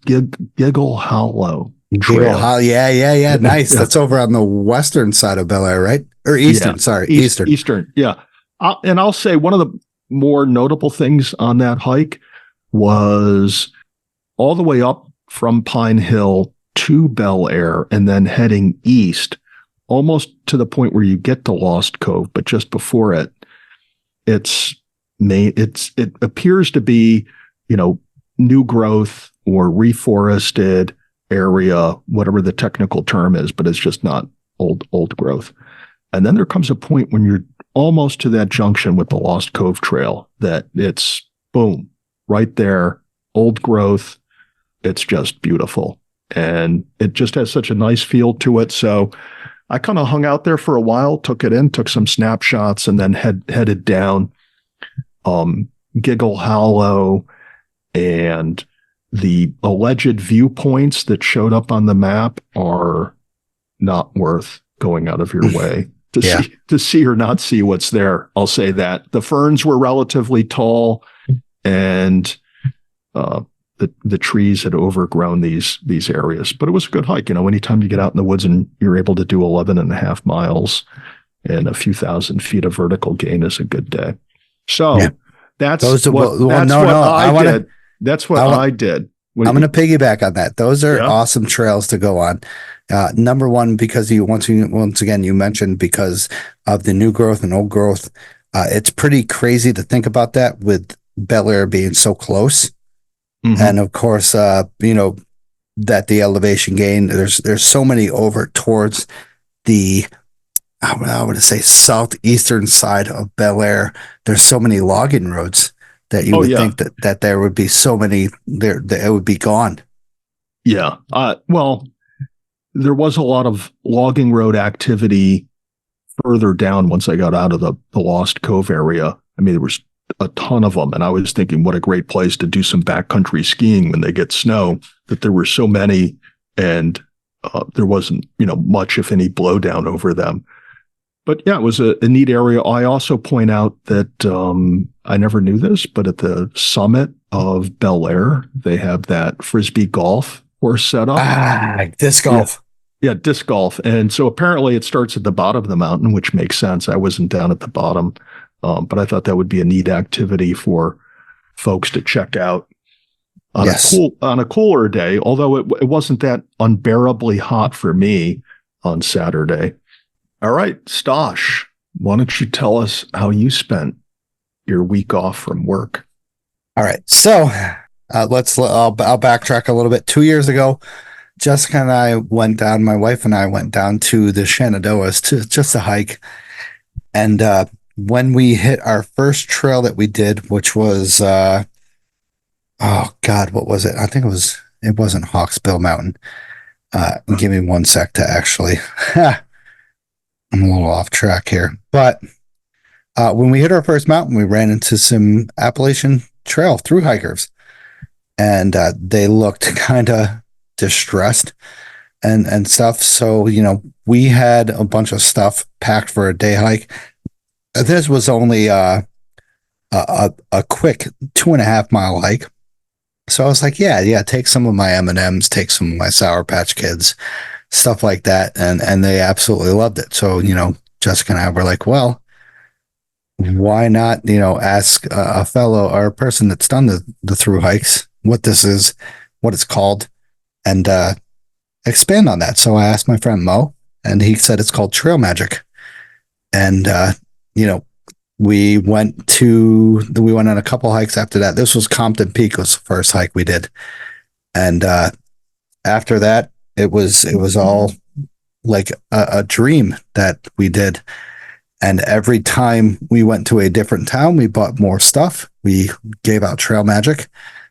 Giggle Hollow Trail. Yeah. Nice. Yeah. That's over on the western side of Bel Air, right? Or eastern, yeah. Sorry. Eastern, yeah. And I'll say one of the more notable things on that hike was all the way up from Pine Hill to Bel Air and then heading east, almost to the point where you get to Lost Cove, but just before it, it appears to be, new growth or reforested area, whatever the technical term is, but it's just not old growth. And then there comes a point when you're almost to that junction with the Lost Cove Trail that it's boom, right there, old growth. It's just beautiful. And it just has such a nice feel to it. So I kind of hung out there for a while, took it in, took some snapshots, and then headed down Giggle Hollow, and the alleged viewpoints that showed up on the map are not worth going out of your way to see or not see what's there. I'll say that. The ferns were relatively tall, and the trees had overgrown these areas, but it was a good hike. Anytime you get out in the woods and you're able to do 11.5 miles and a few thousand feet of vertical gain is a good day. So that's what I did. That's what I did. I'm going to piggyback on that. Those are awesome trails to go on. Number one, because once again, you mentioned because of the new growth and old growth. It's pretty crazy to think about that with Bel Air being so close. Mm-hmm. And of course, that the elevation gain, there's so many over towards the, I would say southeastern side of Bel Air. There's so many logging roads that you would think that there would be so many there that it would be gone. Yeah. Well, there was a lot of logging road activity further down once I got out of the Lost Cove area. I mean, there was a ton of them. And I was thinking, what a great place to do some backcountry skiing when they get snow, that there were so many, and there wasn't, much, if any, blowdown over them. But yeah, it was a neat area. I also point out that I never knew this, but at the summit of Bel Air, they have that Frisbee golf course set up. Disc golf. Yeah, disc golf. And so apparently it starts at the bottom of the mountain, which makes sense. I wasn't down at the bottom, but I thought that would be a neat activity for folks to check out on Yes. on a cooler day, although it wasn't that unbearably hot for me on Saturday. All right, Stosh, why don't you tell us how you spent your week off from work? All right. So I'll backtrack a little bit. 2 years ago, Jessica and I went down, my wife and I went down to the Shenandoahs to just a hike. And when we hit our first trail that we did, which was, oh God, what was it? I think it wasn't Hawksbill Mountain. Give me one sec to actually, I'm a little off track here. But when we hit our first mountain, we ran into some Appalachian Trail through hikers. And they looked kind of distressed and stuff. So, we had a bunch of stuff packed for a day hike. This was only a quick 2.5 mile hike. So I was like, yeah, take some of my M&Ms, take some of my Sour Patch Kids, stuff like that. And they absolutely loved it. So, Jessica and I were like, well, why not, ask a fellow or a person that's done the through hikes what this is, what it's called, and expand on that. So I asked my friend Mo, and he said it's called Trail Magic. And we went on a couple hikes after that. This was Compton Peak was the first hike we did, and after that, it was all like a dream that we did. And every time we went to a different town, we bought more stuff. We gave out Trail Magic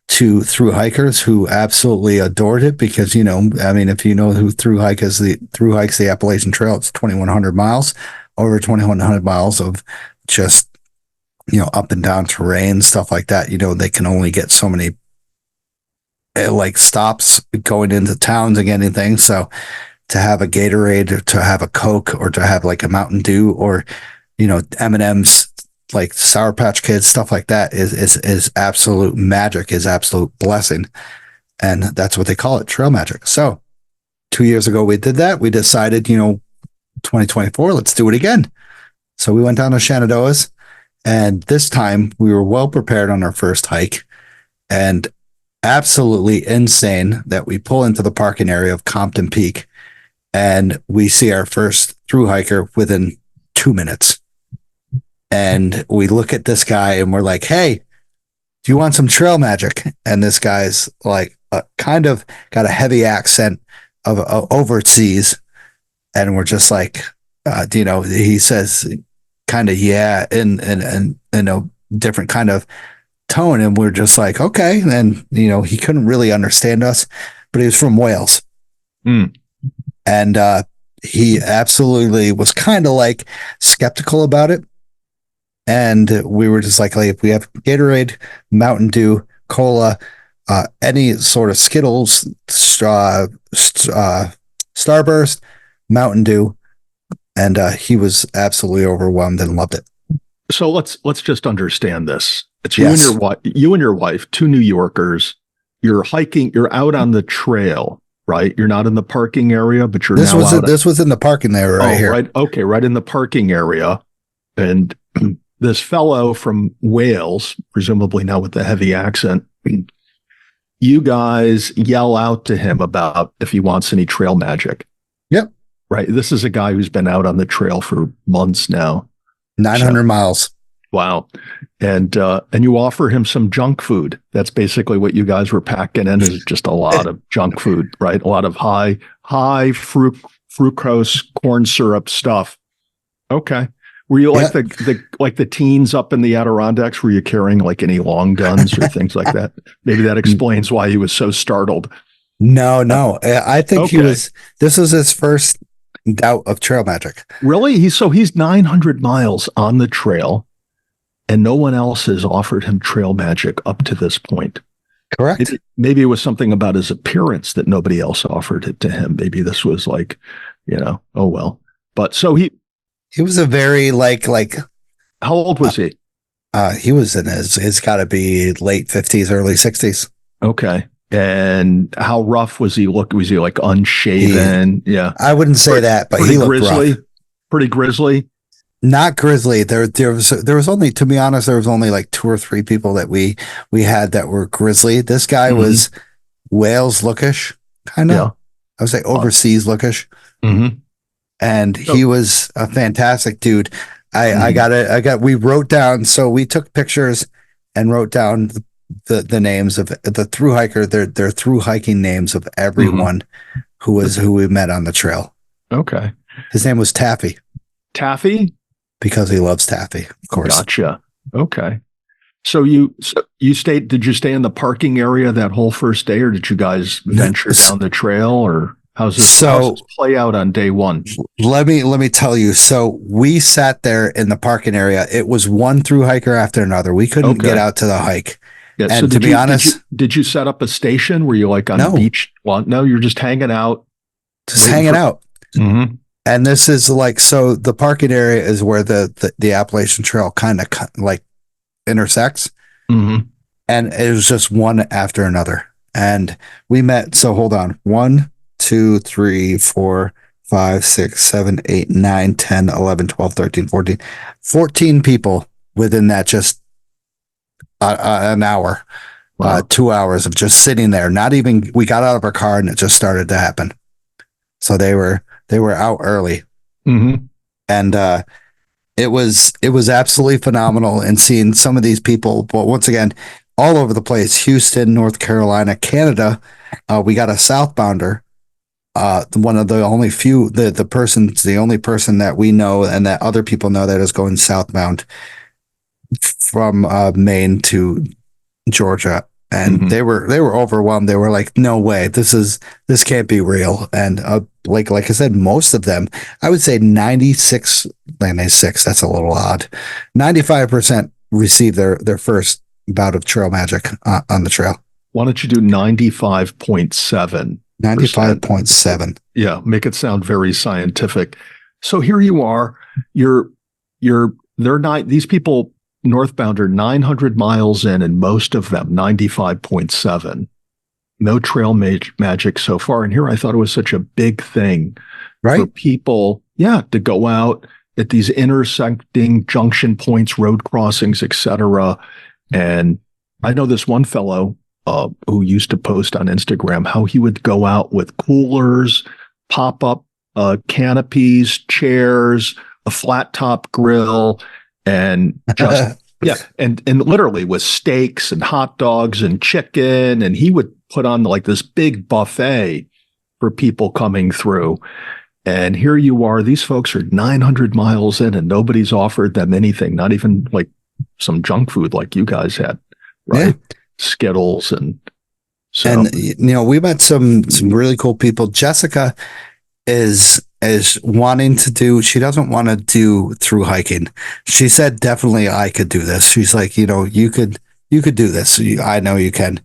to through hikers who absolutely adored it because, if you know who through hikes the Appalachian Trail, it's 2,100 miles, over 2,100 miles of just, up and down terrain, stuff like that. They can only get so many stops going into towns and getting things. So to have a Gatorade or to have a Coke or to have like a Mountain Dew or, M&Ms, like Sour Patch Kids, stuff like that is absolute magic, is absolute blessing. And that's what they call it, Trail Magic. So 2 years ago, we did that. We decided, 2024, let's do it again. So we went down to Shenandoahs, and this time we were well prepared on our first hike, and absolutely insane that we pull into the parking area of Compton Peak and we see our first through hiker within 2 minutes. And we look at this guy and we're like, hey, do you want some Trail Magic? And this guy's like, kind of got a heavy accent of overseas. And we're just like, he says kind of, yeah, in a different kind of tone. And we're just like, okay. And, he couldn't really understand us, but he was from Wales. Mm. And he absolutely was kind of like skeptical about it. And we were just like, if we have Gatorade, Mountain Dew, Cola, any sort of Skittles, Starburst, Mountain Dew, and he was absolutely overwhelmed and loved it. So let's just understand this. It's Yes. you and your wife, two New Yorkers. You're hiking. You're out on the trail, right? You're not in the parking area, but you're This now out. This was in the parking area right here. Right. Okay, right in the parking area, and this fellow from Wales, presumably now with the heavy accent, you guys yell out to him about if he wants any trail magic. Yep. Right. This is a guy who's been out on the trail for months now. 900 miles. Wow. And you offer him some junk food. That's basically what you guys were packing in, is just a lot of junk food, right? A lot of high fructose corn syrup stuff. Okay. Were you like the teens up in the Adirondacks? Were you carrying like any long guns or things like that? Maybe that explains why he was so startled. No. I think this was his first bout of Trail Magic. Really? He's 900 miles on the trail, and no one else has offered him Trail Magic up to this point. Correct. Maybe it was something about his appearance that nobody else offered it to him. Maybe this was like, oh well. But so he was a very like. How old was he? He was in it's got to be late 50s, early 60s. Okay. And how rough was he look? Was he like unshaven? Yeah. I wouldn't say that, but he looked grizzly. rough. Pretty grizzly. Not grizzly. There was only, to be honest, there was only like 2 or 3 people that we had that were grizzly. This guy was Wales lookish, kind of. Yeah. I would say overseas lookish. Mm-hmm. And he was a fantastic dude. We wrote down, so we took pictures and wrote down the names of the thru hiker, their thru hiking names of everyone who we met on the trail. Okay. His name was Taffy. Taffy? Because he loves taffy, of course. Gotcha. Okay. So you stayed, did you stay in the parking area that whole first day, or did you guys venture down the trail, or how's this play out on day one? Let me tell you. So we sat there in the parking area. It was one thru hiker after another. We couldn't get out to the hike. Yeah, and so to be honest, did you set up a station? Were you like on the beach? Well, no, you're just hanging out. Just hanging out. Mm-hmm. And this is like, so the parking area is where the Appalachian Trail kind of like intersects. Mm-hmm. And it was just one after another. And we met, so hold on. 1, 2, 3, 4, 5, 6, 7, 8, 9, 10, 11, 12, 13, 14, 14 people within that just an hour, 2 hours of just sitting there. Not even, we got out of our car and it just started to happen. So they were out early. Mm-hmm. And it was absolutely phenomenal, and seeing some of these people, but once again, all over the place, Houston, North Carolina, Canada. We got a southbounder, one of the only few, the only person that we know and that other people know that is going southbound from Maine to Georgia. And they were overwhelmed. They were like, no way, this can't be real. And like I said, most of them, I would say 96, that's a little odd. 95% received their first bout of trail magic on the trail. Why don't you do 95.7? 95.7. Yeah, make it sound very scientific. So here you are, these people northbound are 900 miles in, and most of them 95.7. No trail magic so far. And here I thought it was such a big thing for people, to go out at these intersecting junction points, road crossings, etc. And I know this one fellow who used to post on Instagram how he would go out with coolers, pop-up canopies, chairs, a flat top grill, and just and literally with steaks and hot dogs and chicken, and he would put on like this big buffet for people coming through. And here you are, these folks are 900 miles in and nobody's offered them anything, not even like some junk food like you guys had, right? Yeah. Skittles and so. And we met some really cool people. Jessica is wanting to do, she doesn't want to do through hiking. She said, definitely I could do this. She's like, you could do this. I know you can,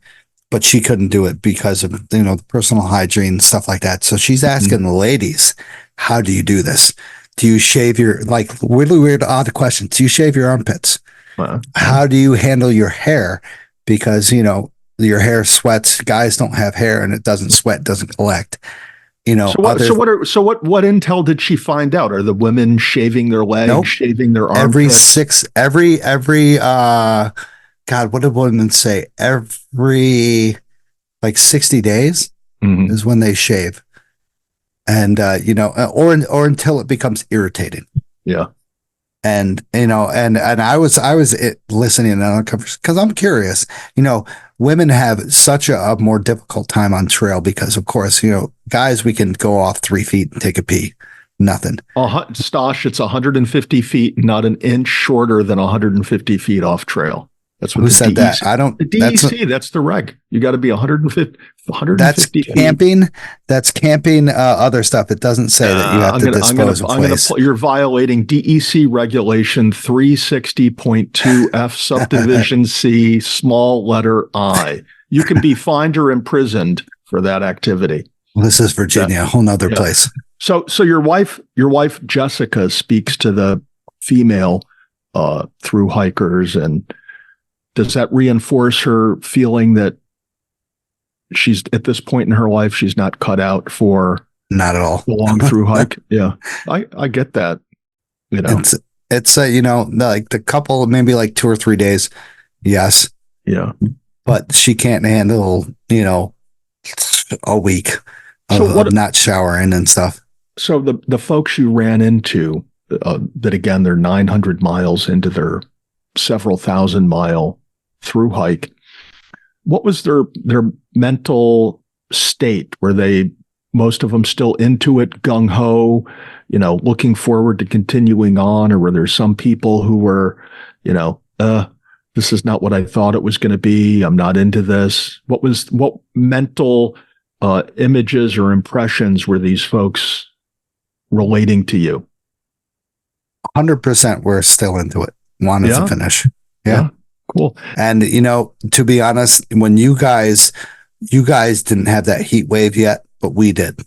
but she couldn't do it because of, the personal hygiene, stuff like that. So she's asking the ladies, how do you do this? Do you shave your, like, really weird, odd questions? Do you shave your armpits? How do you handle your hair? Because, your hair sweats. Guys don't have hair and it doesn't sweat, doesn't collect. So what intel did she find out? Are the women shaving their legs, shaving their armpits? Every God, what did women say? Every like 60 days is when they shave. And or until it becomes irritating. Yeah. And and I was listening because I'm curious. Women have such a more difficult time on trail because, of course, guys, we can go off 3 feet and take a pee. Nothing. Stosh, it's 150 feet, not an inch shorter than 150 feet off trail. That's what Who said that? I don't. The DEC, that's the reg. You got to be 150 That's feet. camping. That's camping other stuff. It doesn't say that you have to dispose of waste. You're violating DEC regulation 360.2 F subdivision C small letter I. You can be fined or imprisoned for that activity. Well, this is Virginia, a whole nother place. So your wife Jessica speaks to the female through hikers, and does that reinforce her feeling that she's at this point in her life, she's not cut out for Not at all. a long through hike. Yeah. I get that. You know. It's like the couple, maybe like 2 or 3 days. Yes. Yeah. But she can't handle, a week of not showering and stuff. So the folks you ran into, that again, they're 900 miles into their several thousand mile through hike. What was their mental state? Were they, most of them, still into it, gung ho, looking forward to continuing on? Or were there some people who were, this is not what I thought it was going to be. I'm not into this. What mental images or impressions were these folks relating to you? 100% we're still into it. Wanted to finish. Yeah. Cool. And, to be honest, when you guys didn't have that heat wave yet, but we did.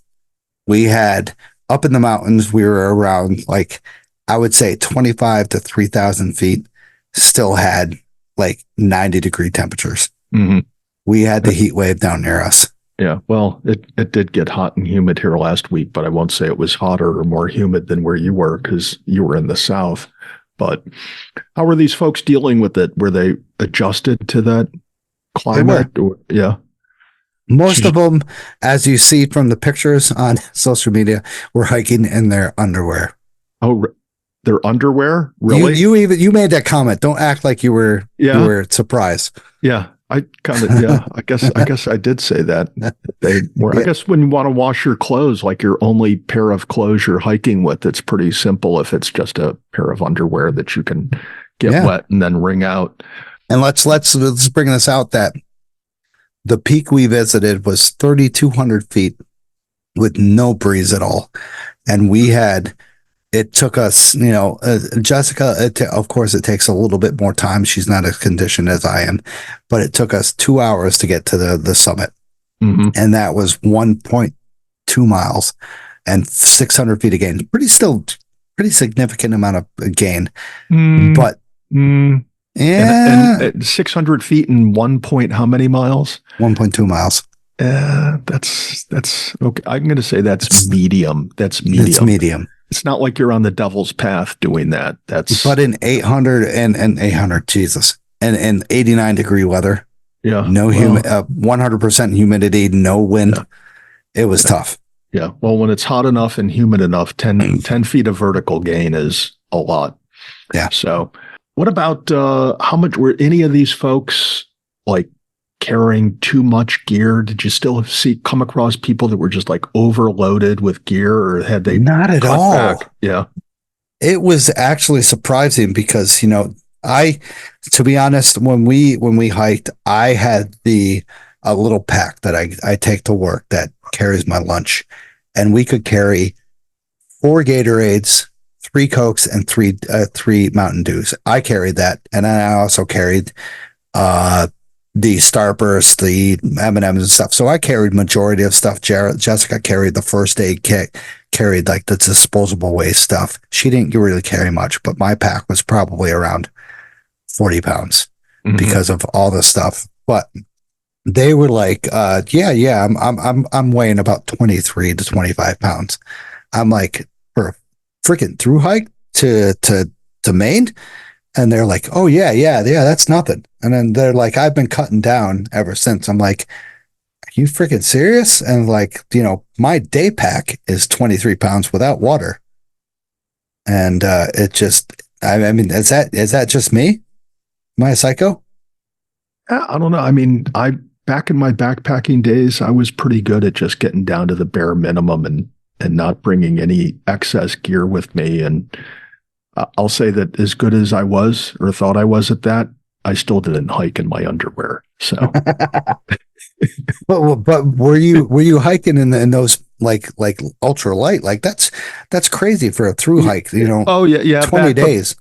We had up in the mountains, we were around like, I would say 25 to 3,000 feet, still had like 90-degree temperatures. Mm-hmm. We had the heat wave down near us. Yeah. Well, it did get hot and humid here last week, but I won't say it was hotter or more humid than where you were because you were in the South. But how were these folks dealing with it? Were they adjusted to that climate? Yeah. Most of them, as you see from the pictures on social media, were hiking in their underwear. Oh, their underwear? Really? You made that comment. Don't act like you were surprised. Yeah. I kind of, I guess I did say that. They were, I guess when you want to wash your clothes, like your only pair of clothes you're hiking with, it's pretty simple if it's just a pair of underwear that you can get wet and then wring out. And let's bring this out that the peak we visited was 3,200 feet with no breeze at all. And it took us, Jessica, of course, it takes a little bit more time. She's not as conditioned as I am, but it took us 2 hours to get to the summit. Mm-hmm. And that was 1.2 miles and 600 feet of gain. Pretty significant amount of gain. But and 600 feet in 1 point, how many miles? 1.2 miles. That's okay. I'm going to say that's medium. That's medium. It's medium. It's not like you're on the devil's path doing that. But in 800 and 800, Jesus, and 89-degree weather. Yeah. No 100% humidity, no wind. Yeah. It was tough. Yeah. Well, when it's hot enough and humid enough, 10 feet of vertical gain is a lot. Yeah. So what about, how much were any of these folks like carrying too much gear? Did you still come across people that were just like overloaded with gear, or had they not at all? Back? Yeah. It was actually surprising because, to be honest, when we hiked, I had a little pack that I take to work that carries my lunch, and we could carry 4 Gatorades, 3 Cokes, and 3 Mountain Dews. I carried that. And then I also carried, the Starburst, the M&Ms and stuff. So I carried majority of stuff. Jessica carried the first aid kit, carried like the disposable waste stuff. She didn't really carry much, but my pack was probably around 40 pounds because of all the stuff. But they were like, I'm weighing about 23 to 25 pounds. I'm like, for a freaking through hike to Maine? And they're like, oh yeah, that's nothing. And then they're like, I've been cutting down ever since. I'm like, are you freaking serious? And like, my day pack is 23 pounds without water. And it just, I mean, is that just me? Am I a psycho? I don't know. I mean, back in my backpacking days, I was pretty good at just getting down to the bare minimum and not bringing any excess gear with me. And I'll say that as good as I was or thought I was at that, I still didn't hike in my underwear. So, but were you hiking in those like ultra light? Like that's crazy for a through hike. Oh yeah. 20 days.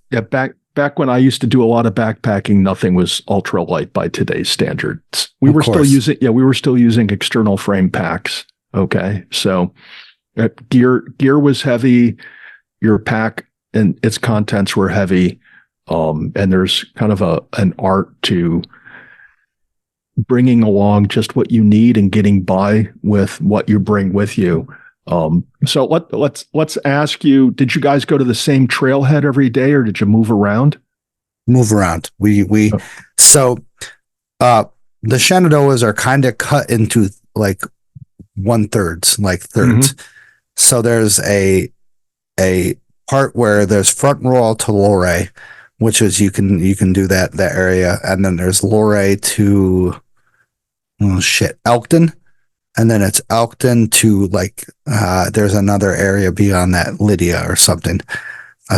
Back when I used to do a lot of backpacking, nothing was ultra light by today's standards. We were still using external frame packs. Okay, so gear was heavy. Your pack and its contents were heavy. And there's kind of an art to bringing along just what you need and getting by with what you bring with you. So let's ask you, did you guys go to the same trailhead every day or did you move around? Move around. So the Shenandoahs are kind of cut into like thirds. So there's a part where there's Front Royal to Luray, which is you can do that area, and then there's Luray to Elkton, and then it's Elkton to there's another area beyond that, Lydia or something.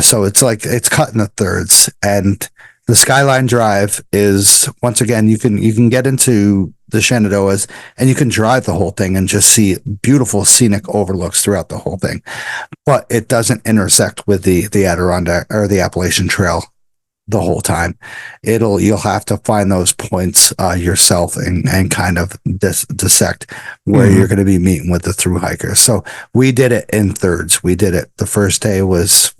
So it's cut into thirds, and the Skyline Drive is, once again, you can get into the Shenandoahs and you can drive the whole thing and just see beautiful scenic overlooks throughout the whole thing, but it doesn't intersect with the Adirondack or the Appalachian Trail the whole time. You'll have to find those points yourself and kind of dissect where you're going to be meeting with the through hikers. So we did it in thirds. We did it. The first day was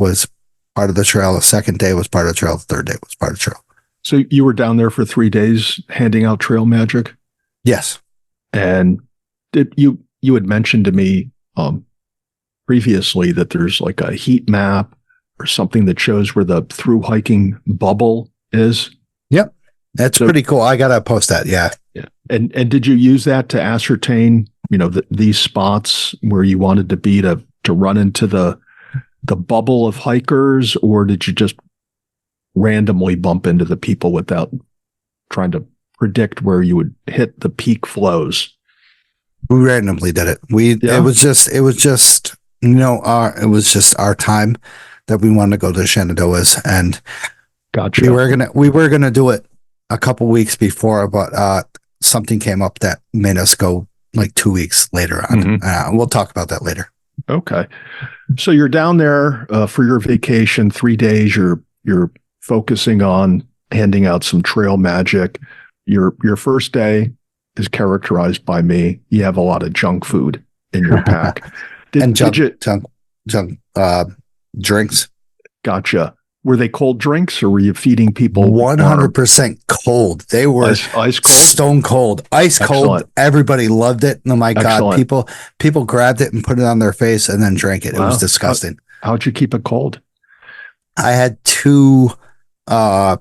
part of the trail. The second day was part of the trail. The third day was part of the trail. So you were down there for 3 days handing out trail magic? Yes. And you had mentioned to me previously that there's like a heat map or something that shows where the through hiking bubble is. Yep. That's pretty cool. I got to post that. Yeah. Yeah. And did you use that to ascertain, these spots where you wanted to be to run into the bubble of hikers, or did you just randomly bump into the people without trying to predict where you would hit the peak flows? We randomly did it. It was just our time that we wanted to go to the Shenandoahs, and gotcha. We were gonna do it a couple weeks before, but something came up that made us go like 2 weeks later on. We'll talk about that later. Okay. So you're down there for your vacation, 3 days. You're focusing on handing out some trail magic. Your first day is characterized by me. You have a lot of junk food in your pack. Junk drinks. Gotcha. Were they cold drinks or were you feeding people? 100% cold. They were ice cold? Stone cold, ice cold. Everybody loved it. Oh my God. People grabbed it and put it on their face and then drank it. Wow. It was disgusting. How'd you keep it cold? I had two, and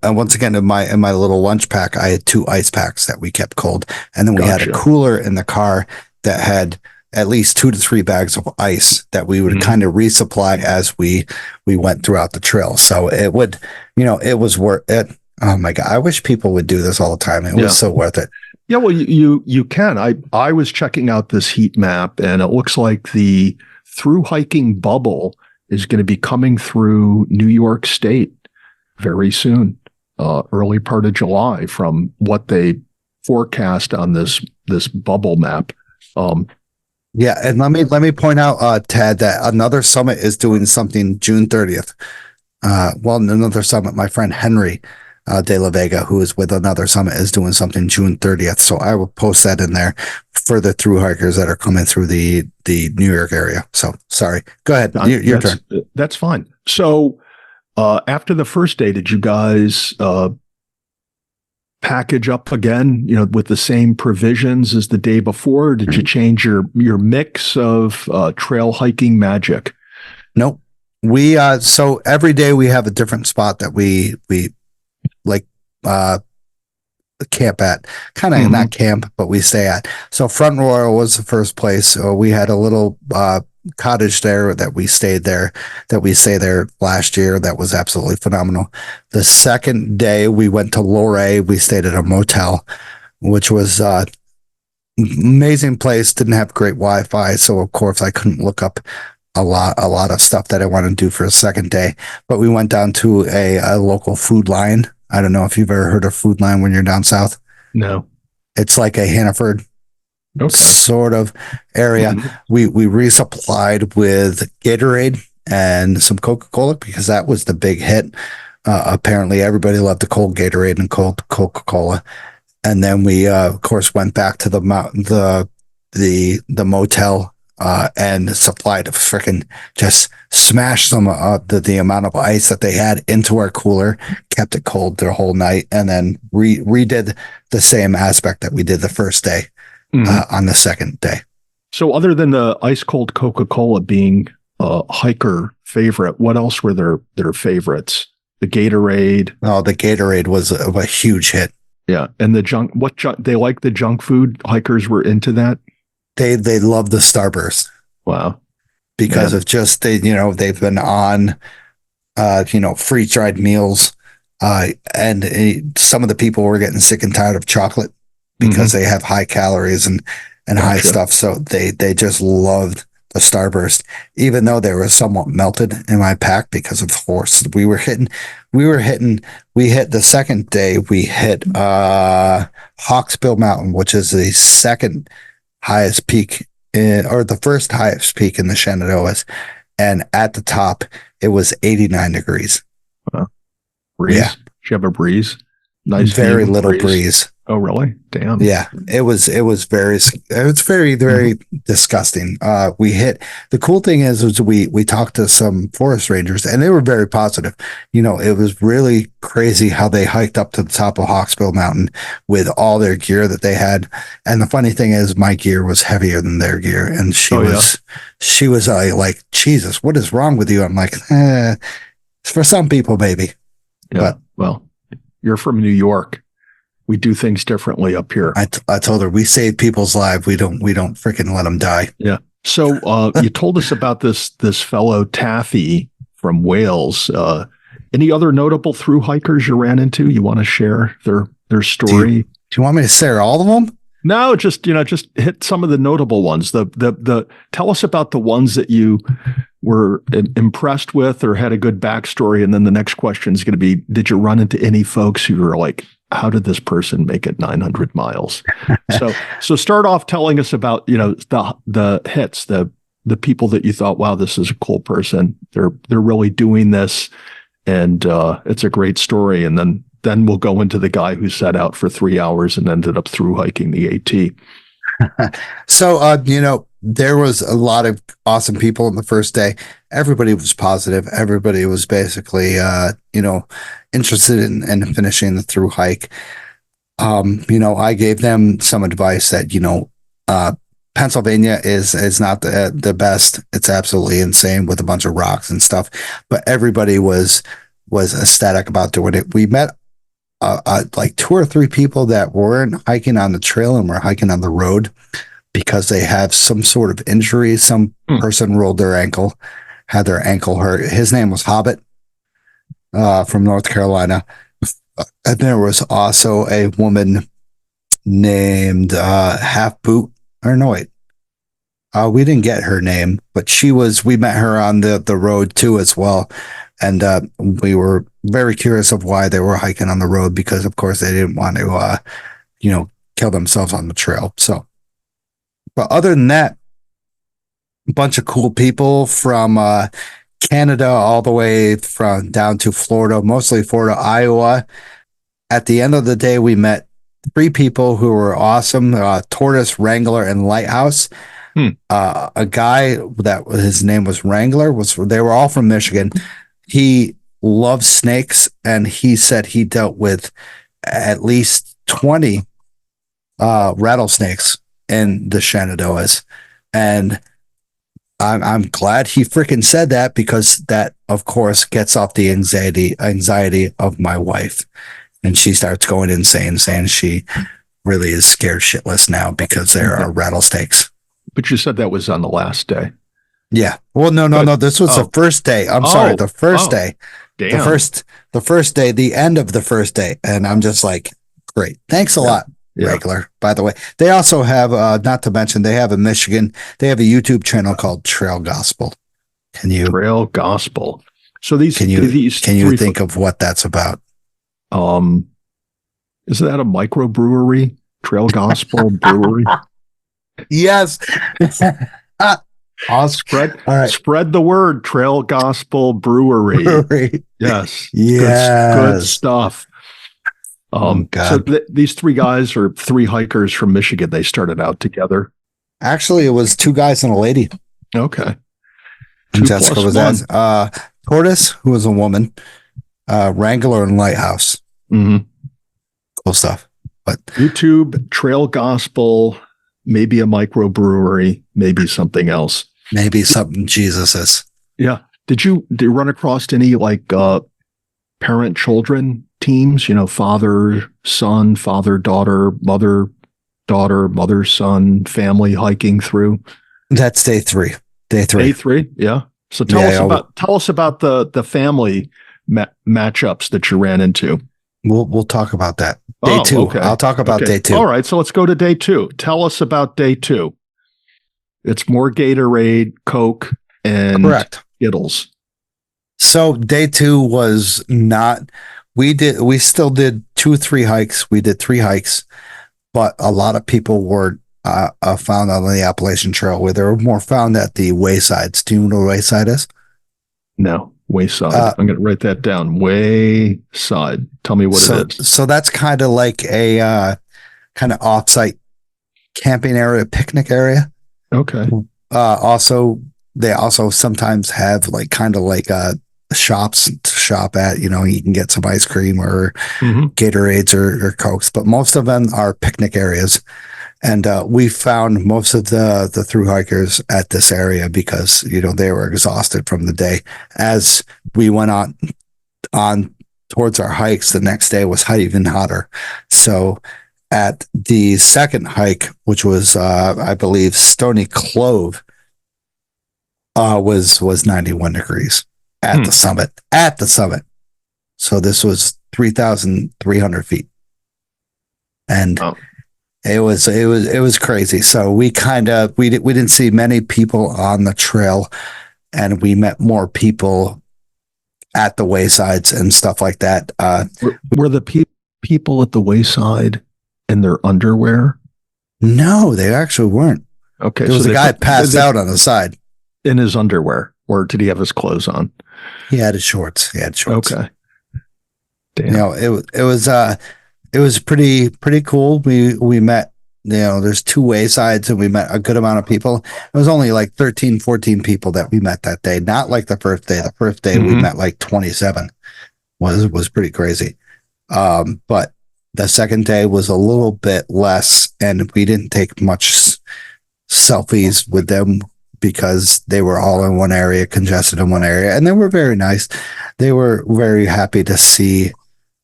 once again, in my little lunch pack, I had 2 ice packs that we kept cold. And then we had a cooler in the car that had at least 2 to 3 bags of ice that we would kind of resupply as we went throughout the trail. So it would, it was worth it. Oh my God. I wish people would do this all the time. It was so worth it. Yeah. Well, you can. I was checking out this heat map and it looks like the through hiking bubble is going to be coming through New York State very soon, early part of July, from what they forecast on this bubble map. Yeah, and let me point out, Tad, that another summit is doing something June 30th. Another summit, my friend Henry De La Vega, who is with another summit, is doing something June 30th. So I will post that in there for the through hikers that are coming through the New York area. So sorry, go ahead, your turn. That's fine. So after the first day, did you guys package up again, with the same provisions as the day before? Or did you change your mix of trail hiking magic? Nope. We so every day we have a different spot that we like camp at, kind of not camp, but we stay at. So Front Royal was the first place. So we had a little cottage there that we stayed there last year. That was absolutely phenomenal. The second day we went to Luray. We stayed at a motel, which was amazing place. Didn't have great Wi-Fi, so of course I couldn't look up a lot of stuff that I wanted to do for a second day. But we went down to a local Food Lion. I don't know if you've ever heard of Food Lion when you're down south. No. It's like a Hannaford sort of area. We resupplied with Gatorade and some Coca-Cola because that was the big hit. Apparently everybody loved the cold Gatorade and cold Coca-Cola. And then we of course went back to the motel and supply to freaking just smash some the amount of ice that they had into our cooler, kept it cold the whole night, and then redid the same aspect that we did the first day on the second day. So other than the ice cold Coca-Cola being a hiker favorite, what else were their favorites? The Gatorade. Oh, the Gatorade was a huge hit. Yeah. And the junk, they like the junk food. Hikers were into that. They love the Starburst. Wow. Because of just they've been on freeze dried meals, and some of the people were getting sick and tired of chocolate because they have high calories and high stuff. So they just loved the Starburst, even though they were somewhat melted in my pack because of course we hit the second day, we hit Hawksbill Mountain, which is the second highest peak or the first highest peak in the Shenandoahs. And at the top, it was 89 degrees. Breeze? Yeah. Did you have a breeze? Nice. Very little breeze. Oh, really? Damn. Yeah. It was very, very disgusting. The cool thing is we talked to some forest rangers and they were very positive. It was really crazy how they hiked up to the top of Hawksbill Mountain with all their gear that they had. And the funny thing is my gear was heavier than their gear. And she was like, Jesus, what is wrong with you? I'm like, it's for some people, maybe. Yeah. But, well, you're from New York. We do things differently up here. I told her we save people's lives. We don't freaking let them die. Yeah. So you told us about this fellow Taffy from Wales. Any other notable thru hikers you ran into? You want to share their story? Do you want me to share all of them? No, just hit some of the notable ones. Tell us about the ones that you were impressed with or had a good backstory, and then the next question is going to be: did you run into any folks who were like, how did this person make it 900 miles? So start off telling us about the hits, the people that you thought, wow, this is a cool person. They're really doing this, and it's a great story. And then we'll go into the guy who set out for 3 hours and ended up through hiking the AT. So, there was a lot of awesome people on the first day. Everybody was positive. Everybody was basically, interested in finishing the through hike. I gave them some advice that, Pennsylvania is not the best. It's absolutely insane with a bunch of rocks and stuff, but everybody was ecstatic about doing it. We met like 2 or 3 people that weren't hiking on the trail and were hiking on the road because they have some sort of injury. Some person rolled their ankle, had their ankle hurt. His name was Hobbit from North Carolina. And there was also a woman named Half Boot. Or no, wait. We didn't get her name, but we met her on the road too as well. And we were very curious of why they were hiking on the road because, of course, they didn't want to, kill themselves on the trail. So, but other than that, a bunch of cool people from Canada all the way from down to Florida, mostly Florida, Iowa. At the end of the day, we met 3 people who were awesome, Tortoise, Wrangler, and Lighthouse. A guy his name was Wrangler, they were all from Michigan. He loves snakes, and he said he dealt with at least 20 rattlesnakes in the Shenandoahs. And I'm glad he freaking said that because that, of course, gets off the anxiety of my wife. And she starts going insane, saying she really is scared shitless now because there are rattlesnakes. But you said that was on the last day. Yeah. Well, no. This was the first day. I'm sorry. The first day. Damn. The first day, the end of the first day. And I'm just like, great. Thanks a lot, Regular. By the way, they also have, not to mention, they have a YouTube channel called Trail Gospel. Trail Gospel. So can you think of what that's about? Isn't that a microbrewery? Trail Gospel Brewery? Yes. Spread the word. Trail Gospel Brewery. Yes. Good stuff. So these 3 guys or 3 hikers from Michigan, they started out together. Actually, it was two guys and a lady. Okay. And 2 Jessica plus was 1. as Tortoise, who was a woman, Wrangler and Lighthouse. Mm-hmm. Cool stuff. But YouTube, Trail Gospel, maybe a microbrewery, maybe something else. maybe something Jesus is. Yeah. Did you run across any like parent children teams? Father son, father daughter, mother son, family hiking through. That's day 3. Day 3, yeah. So tell us about the family matchups that you ran into. We'll talk about that. Day 2. Okay. I'll talk about day 2. All right, so let's go to day 2. Tell us about day 2. It's more Gatorade, Coke, and Correct. Skittles. So day 2 was not. We still did 2-3 hikes. We did 3 hikes, but a lot of people were found on the Appalachian Trail, where they were more found at the waysides. Do you know what a wayside is? No, Wayside. I'm going to write that down. Wayside. Tell me what it is. So that's kind of like a kind of offsite camping area, picnic area. Okay. They also sometimes have shops to shop at. You can get some ice cream or Gatorades or Cokes, but most of them are picnic areas. And we found most of the thru hikers at this area because they were exhausted from the day. As we went on towards our hikes, the next day was even hotter. So at the second hike, which was I believe Stony Clove, was 91 degrees at the summit. At the summit. So this was 3,300 feet, and it was crazy. So we didn't see many people on the trail, and we met more people at the waysides and stuff like that. Were the people at the wayside in their underwear? No, they actually weren't. Okay, there was a guy passed out on the side in his underwear, or did he have his clothes on? He had his shorts. Okay. Damn. It was pretty cool. We met, there's 2 waysides, and we met a good amount of people. It was only like 13, 14 people that we met that day. Not like the first day. The first day we met like 27. Was pretty crazy. But the second day was a little bit less, and we didn't take much selfies with them because they were all in one area, congested in one area, and they were very nice. They were very happy to see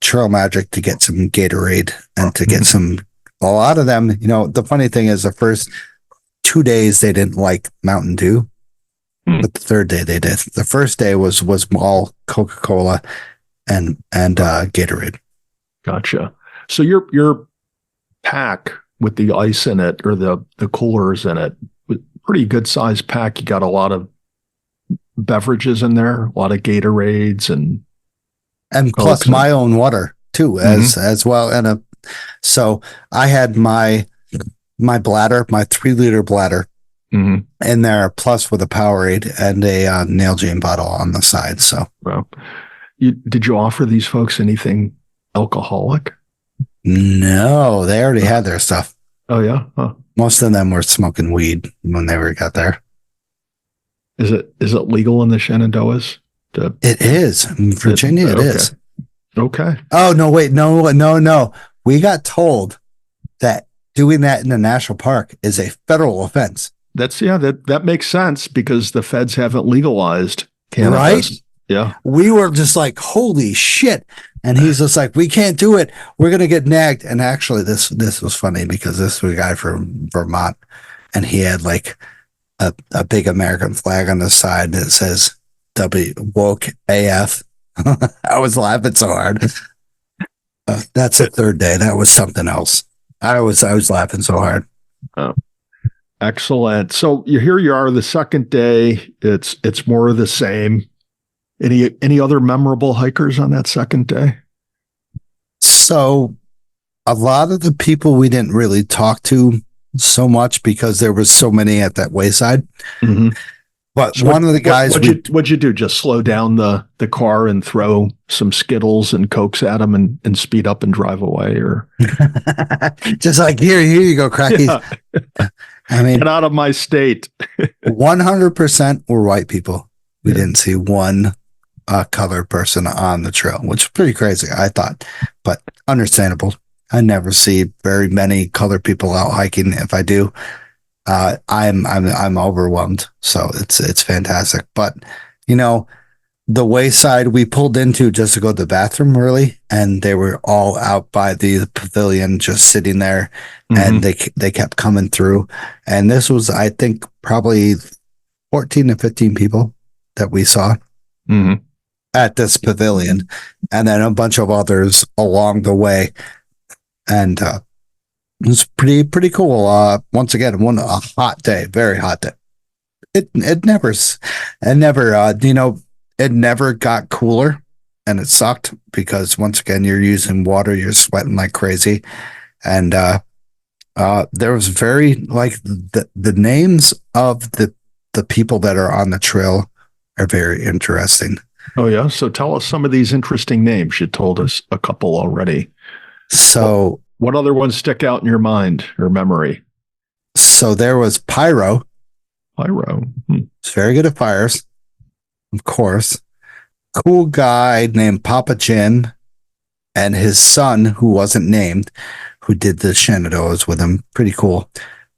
Trail Magic, to get some Gatorade and to get a lot of them. The funny thing is, the first 2 days they didn't like Mountain Dew, but the third day they did. The first day was all Coca-Cola and Gatorade. Gotcha. So your pack with the ice in it, or the coolers in it, pretty good sized pack. You got a lot of beverages in there, a lot of Gatorades and plus my own water too, as well. And so I had my bladder, my 3-liter bladder in there, plus with a Powerade and a Nalgene bottle on the side. So, well, did you offer these folks anything alcoholic? No, they already had their stuff. Oh yeah. Huh. Most of them were smoking weed when they got there. Is it legal in the Shenandoahs? It is. In Virginia, it is. Okay. Oh, no, wait. No. We got told that doing that in a national park is a federal offense. That makes sense because the feds haven't legalized cannabis. Right? Yeah. We were just like, holy shit. And he's just like, we can't do it. We're going to get nagged. And actually, this was funny because this was a guy from Vermont, and he had like a big American flag on the side that says W woke AF. I was laughing so hard. That's the third day. That was something else. I was laughing so hard. Oh, excellent. So here you are, the second day. It's more of the same. Any other memorable hikers on that second day? So a lot of the people we didn't really talk to so much because there was so many at that wayside. But so one of the guys, what'd you do? Just slow down the car and throw some Skittles and Cokes at them and speed up and drive away, or just like here you go, crackies. Yeah. I mean, Get out of my state. 100% were white people. We didn't see one colored person on the trail, which is pretty crazy, I thought, but understandable. I never see very many colored people out hiking. If I do, I'm overwhelmed. So it's fantastic. But the wayside we pulled into just to go to the bathroom, really, and they were all out by the pavilion, just sitting there, and they kept coming through. And this was, I think, probably 14 to 15 people that we saw at this pavilion, and then a bunch of others along the way. And it was pretty cool. Once again, a hot day, very hot day. It never got cooler, and it sucked because once again you're using water, you're sweating like crazy, and there was very the names of the people that are on the trail are very interesting. Oh yeah, so tell us some of these interesting names. You told us a couple already. So what other ones stick out in your mind or memory? So there was Pyro. He's very good at fires. Of course, cool guy named Papa Jim and his son, who wasn't named, who did the Shenandoahs with him. Pretty cool.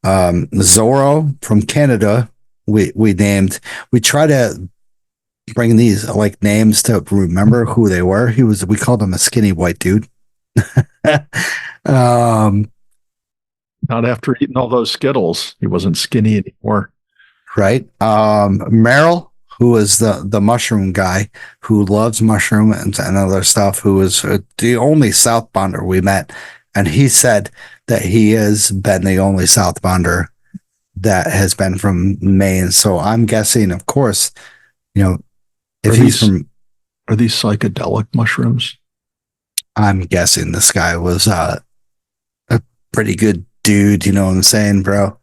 Zorro from Canada. We named. We try to bring these names to remember who they were. We called him a skinny white dude. Not after eating all those Skittles, he wasn't skinny anymore. Right. Merrill, who is the mushroom guy who loves mushroom and other stuff, who is the only southbounder we met. And he said that he has been the only southbounder that has been from Maine. So I'm guessing, of course, if he's from... Are these psychedelic mushrooms? I'm guessing this guy was a pretty good dude. You know what I'm saying, bro?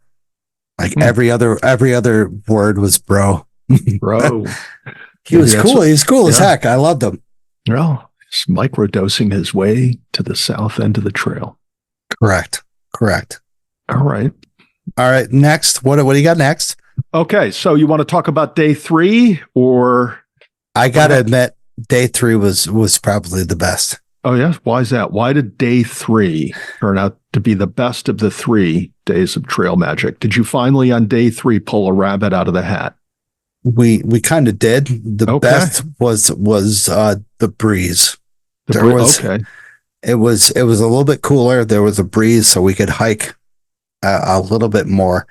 Every other word was bro. Bro. He was cool. He's cool as heck. I loved him. Well, he's microdosing his way to the south end of the trail. Correct. All right. Next, what do you got next? Okay, so you want to talk about day 3 or? I gotta admit, day 3 was probably the best. Oh yeah, why is that? Why did day 3 turn out to be the best of the 3 days of trail magic? Did you finally on day 3 pull a rabbit out of the hat? We kind of did. The best was the breeze. It was a little bit cooler. There was a breeze, so we could hike a little bit more.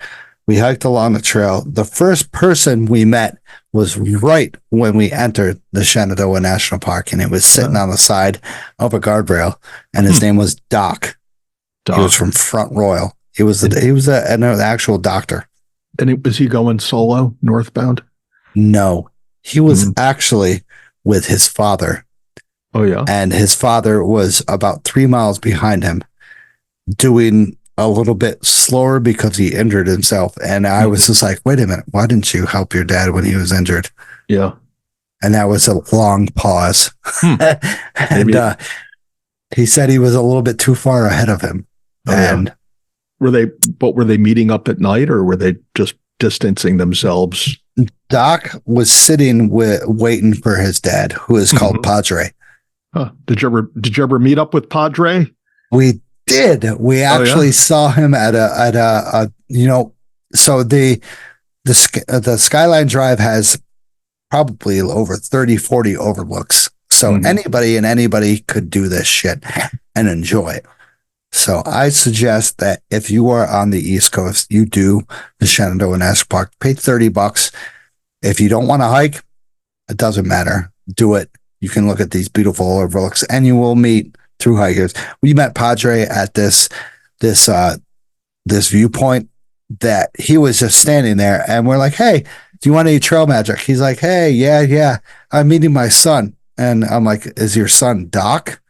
We hiked along the trail. The first person we met was right when we entered the Shenandoah National Park, and it was sitting on the side of a guardrail, and his name was Doc. He was from Front Royal. He was an actual doctor. And was he going solo northbound? No, he was actually with his father. Oh yeah, and his father was about 3 miles behind him, doing a little bit slower because he injured himself. And I was just like, wait a minute, why didn't you help your dad when he was injured? Yeah. And that was a long pause. And he said he was a little bit too far ahead of him. Were they meeting up at night, or were they just distancing themselves? Doc was sitting waiting for his dad, who is called Padre. Huh. Did you ever meet up with Padre? We did. We actually saw him at a so the Skyline Drive has probably over 30, 40 overlooks. So anybody could do this shit and enjoy it. So I suggest that if you are on the East Coast, you do the Shenandoah National Park. Pay $30. If you don't want to hike, it doesn't matter. Do it. You can look at these beautiful overlooks, and you will meet through hikers. We met Padre at this viewpoint that he was just standing there, and we're like, "Hey, do you want any trail magic?" He's like, "Hey, yeah, I'm meeting my son." And I'm like, "Is your son Doc?"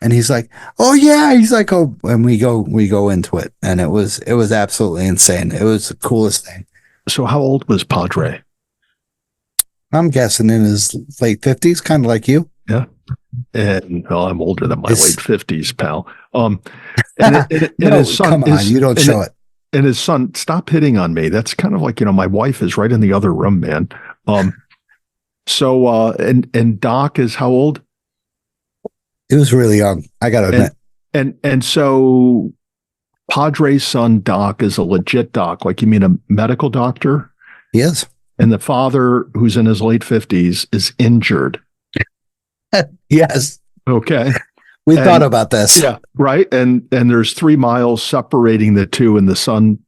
And he's like, "Oh yeah." He's like, "Oh," and we go into it, and it was absolutely insane. It was the coolest thing. So how old was Padre? I'm guessing in his late 50s, kind of like you. Yeah. And I'm older than my late 50s, pal. His son, come on, you don't show it. and his son, stop hitting on me. That's kind of like, my wife is right in the other room, man. And Doc is how old? He was really young. I got to admit. And so Padre's son, Doc, is a legit doc. Like, you mean a medical doctor? He is. And the father, who's in his late 50s, is injured. Yes. Okay. We thought about this. Yeah. Right. And there's 3 miles separating the two, and the son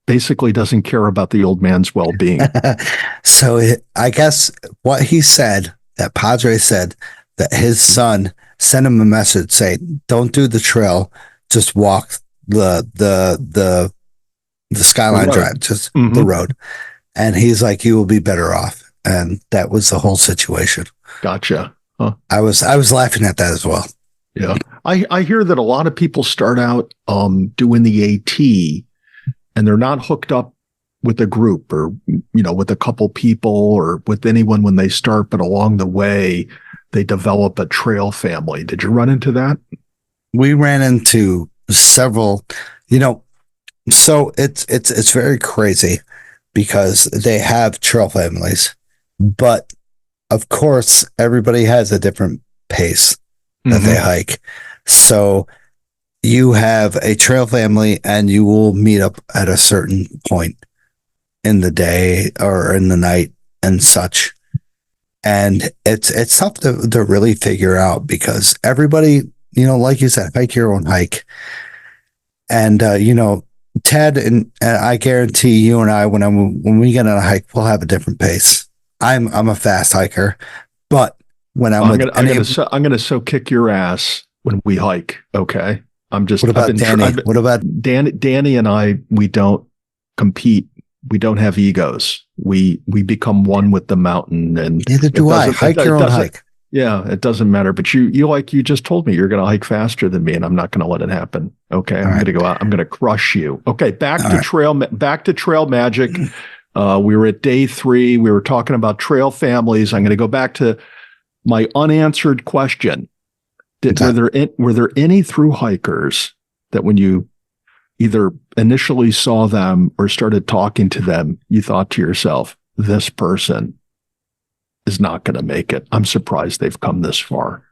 basically doesn't care about the old man's well-being. So I guess what he said, that Padre said, that his son sent him a message saying, don't do the trail, just walk the Skyline Drive, just the road. And he's like, you will be better off. And that was the whole situation. Gotcha. Huh. I was laughing at that as well. Yeah. I hear that a lot of people start out doing the AT, and they're not hooked up with a group or, with a couple people or with anyone when they start, but along the way, they develop a trail family. Did you run into that? We ran into several, so it's very crazy because they have trail families, but of course everybody has a different pace that they hike. So you have a trail family and you will meet up at a certain point in the day or in the night and such. And it's tough to really figure out because everybody, like you said, hike your own hike. And, Ted, and I guarantee you and I, when we get on a hike, we'll have a different pace. I'm a fast hiker, but when I'm gonna so kick your ass when we hike. Okay. What about Danny? Danny and I, we don't compete. We don't have egos. We become one with the mountain, and neither do I. Hike your own hike. Yeah, it doesn't matter. But you just told me you're going to hike faster than me, and I'm not going to let it happen. Okay, I'm going to go out. I'm going to crush you. Okay, back to trail magic. We were at day 3. We were talking about trail families. I'm going to go back to my unanswered question. Were there any through hikers that when you either initially saw them or started talking to them, you thought to yourself, this person is not going to make it. I'm surprised they've come this far.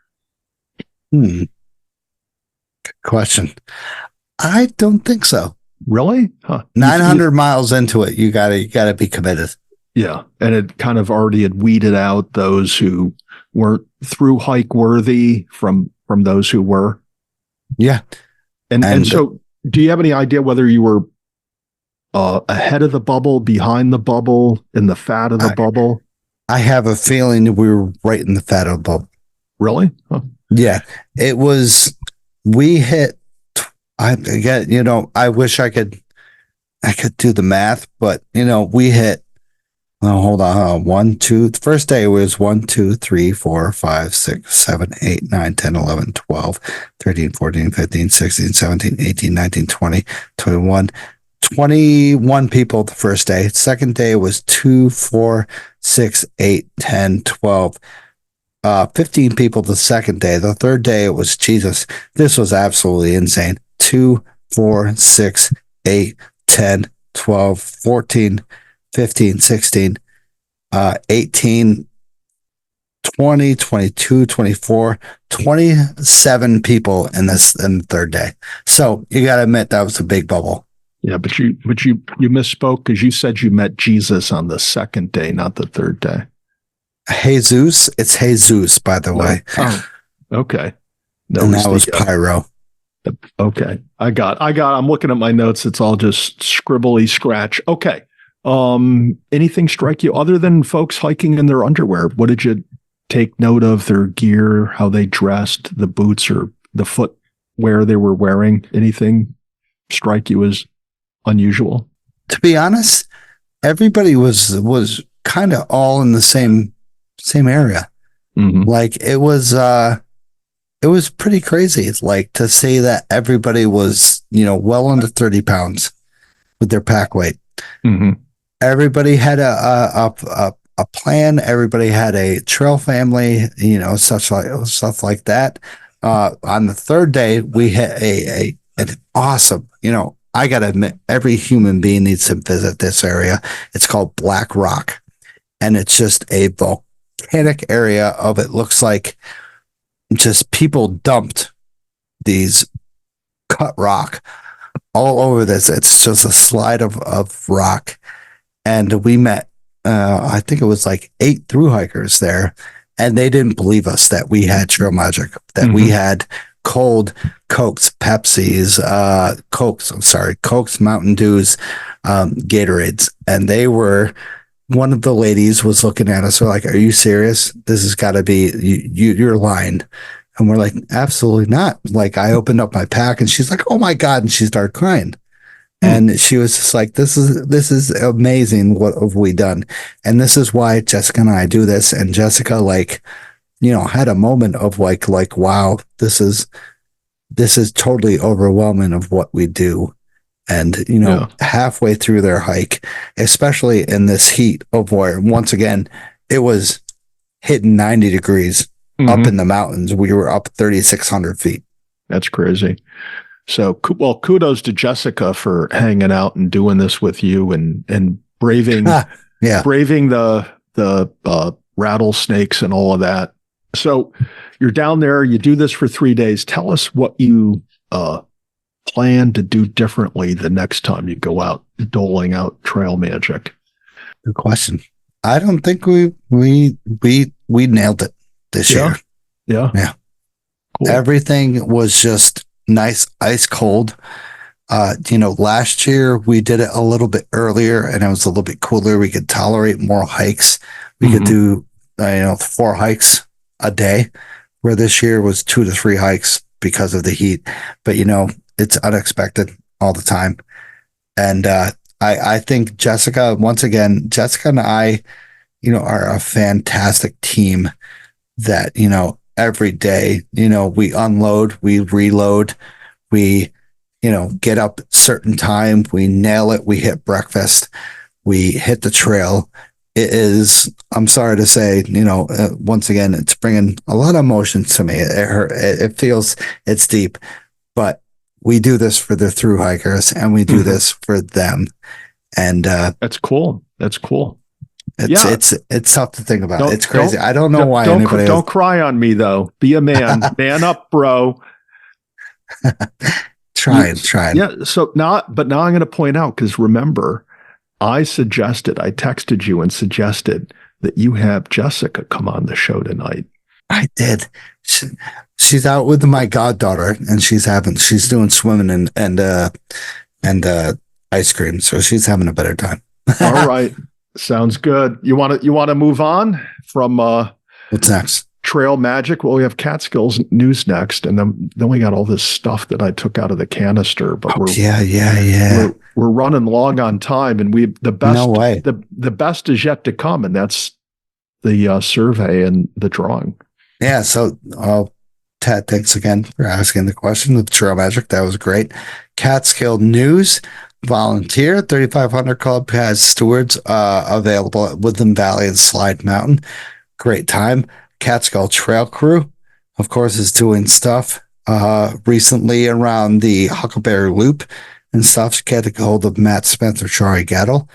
Good question. I don't think so. Really? Huh. 900 miles into it, you gotta be committed. Yeah. And it kind of already had weeded out those who weren't through hike worthy from those who were. Yeah. And so do you have any idea whether you were ahead of the bubble, behind the bubble, in the fat of the bubble? I have a feeling we were right in the fat of the bubble. Really? Huh. Yeah. It was, we hit, I wish I could do the math, but we hit, hold on. 1, 2, the first day was 1, 2, 3, 4, 5, 6, 7, 8, 9, 10, 11, 12, 13, 14, 15, 16, 17, 18, 19, 20, 21, 21 people the first day. Second day was 2, 4, 6, 8, 10, 12, 15 people the second day. The third day it was Jesus. This was absolutely insane. 2, 4, 6, 8, 10, 12, 14, 15, 16, 18, 20, 22, 24, 27 people in the third day. So you got to admit that was a big bubble. Yeah, but you misspoke because you said you met Jesus on the second day, not the third day. Jesus, it's Jesus, by the way. Oh, okay. No, and that was Pyro. Okay, I'm looking at my notes. It's all just scribbly scratch. Okay. Anything strike you other than folks hiking in their underwear? What did you take note of? Their gear, how they dressed, the boots or the footwear they were wearing? Anything strike you as unusual? To be honest, everybody was kind of all in the same area. Mm-hmm. Like it was pretty crazy. It's like to see that everybody was, well under 30 pounds with their pack weight. Mm-hmm. Everybody had a plan. Everybody had a trail family, stuff like that. On the third day, we had an awesome, I got to admit, every human being needs to visit this area. It's called Black Rock, and it's just a volcanic area of it looks like just people dumped these cut rock all over this. It's just a slide of rock. And we met, I think it was like 8 thru hikers there, and they didn't believe us that we had trail magic, that we had cold Cokes, Pepsis, Cokes, Mountain Dews, Gatorades. And they were, one of the ladies was looking at us, like, are you serious? This has got to be, you're lying. And we're like, absolutely not. Like, I opened up my pack and she's like, oh my God. And she started crying. And she was just like, this is amazing. What have we done? And this is why Jessica and I do this. And Jessica, like, had a moment of like, wow, this is totally overwhelming of what we do. And, halfway through their hike, especially in this heat of where, once again, it was hitting 90 degrees up in the mountains. We were up 3,600 feet. That's crazy. So, well, kudos to Jessica for hanging out and doing this with you and braving, braving the rattlesnakes and all of that. So you're down there, you do this for 3 days. Tell us what you plan to do differently the next time you go out doling out trail magic. Good question. I don't think we nailed it this year. Yeah. Cool. Everything was just nice, ice cold. Last year we did it a little bit earlier and it was a little bit cooler. We could tolerate more hikes. We could do, 4 hikes a day, where this year was 2 to 3 hikes because of the heat. But, it's unexpected all the time. And I think Jessica and I, are a fantastic team that, every day, we unload, we reload, we, get up at certain time, we nail it, we hit breakfast, we hit the trail. It is, I'm sorry to say, once again, it's bringing a lot of emotions to me. It feels, it's deep, but we do this for the thru hikers and we do this for them. And that's cool. That's cool. It's tough to think about. It's crazy. I don't know why anybody don't cry on me though. Be a man. Man up, bro. Trying. Yeah. So now I'm going to point out, because remember, I texted you and suggested that you have Jessica come on the show tonight. I did. She's out with my goddaughter and she's doing swimming and ice cream. So she's having a better time. All right. Sounds good. You want to move on from what's next? Trail magic. Well, we have Catskills news next, and then we got all this stuff that I took out of the canister. But we're running long on time, and the best is yet to come, and that's the survey and the drawing. Yeah. So, Ted, thanks again for asking the question of trail magic. That was great. Catskill news. Volunteer 3500 Club has stewards available at Woodland Valley and Slide Mountain. Great time. Catskill Trail Crew, of course, is doing stuff recently around the Huckleberry Loop and stuff. Get a hold of Matt Smith or Charlie Gettle.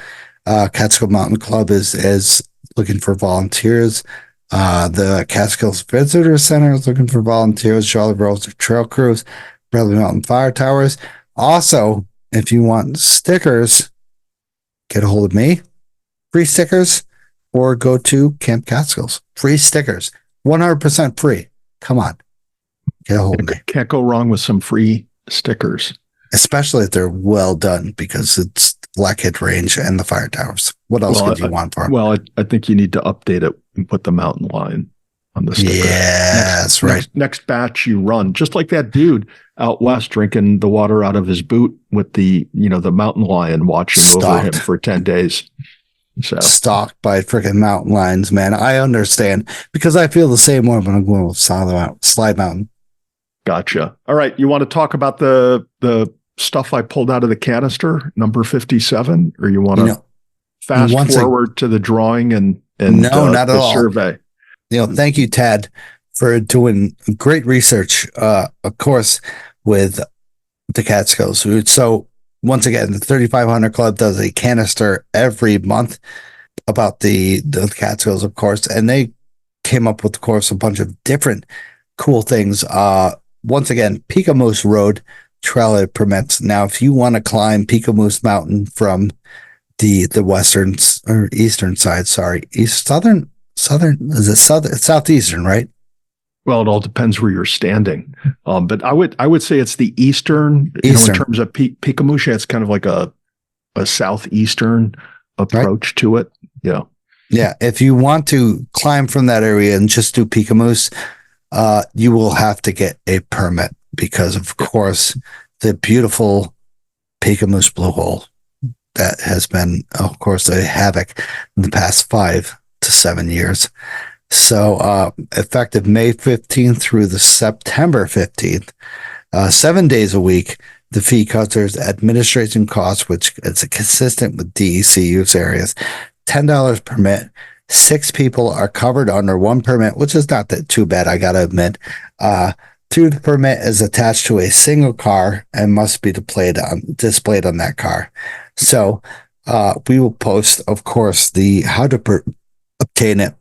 Catskill Mountain Club is looking for volunteers. The Catskills Visitor Center is looking for volunteers. Charlie Rose Trail Crews, Bradley Mountain Fire Towers. Also, if you want stickers, get a hold of me. Free stickers, or go to Camp Catskills. Free stickers, 100% free. Come on, get a hold of me. Can't go wrong with some free stickers, especially if they're well done, because it's Blackhead Range and the fire towers. What else could you want for them? Well, I think you need to update it and put the mountain lion on the sticker. Yeah, that's right. Next batch you run, just like that dude out west drinking the water out of his boot with the mountain lion watching over him for 10 days. So stalked by freaking mountain lions, man. I understand, because I feel the same way when I'm going with Slide Mountain. Gotcha. All right. You want to talk about the stuff I pulled out of the canister, number 57, or you want to fast forward to the drawing and no, not at all. Survey? Thank you, Tad, for doing great research, of course, with the Catskills. So once again, the 3500 Club does a canister every month about the Catskills, of course, and they came up with, of course, a bunch of different cool things. Once again, Piccamoose Road trail permits. Now, if you want to climb Piccamoose Mountain from the western or eastern side, southern, is it southeastern, right? Well, it all depends where you're standing. But I would say it's the eastern, in terms of Piccamoose, it's kind of like a southeastern approach to it. Yeah. Yeah. If you want to climb from that area and just do Piccamoose, you will have to get a permit because, of course, the beautiful Piccamoose Blue Hole that has been, of course, a havoc in the past 5 to 7 years. So, effective May 15th through the September 15th, 7 days a week, the fee covers administration costs, which is consistent with DEC use areas. $10 permit. 6 people are covered under 1 permit, which is not that too bad, I gotta admit. 2, the permit is attached to a single car and must be displayed on that car. So, we will post, of course, the how to obtain it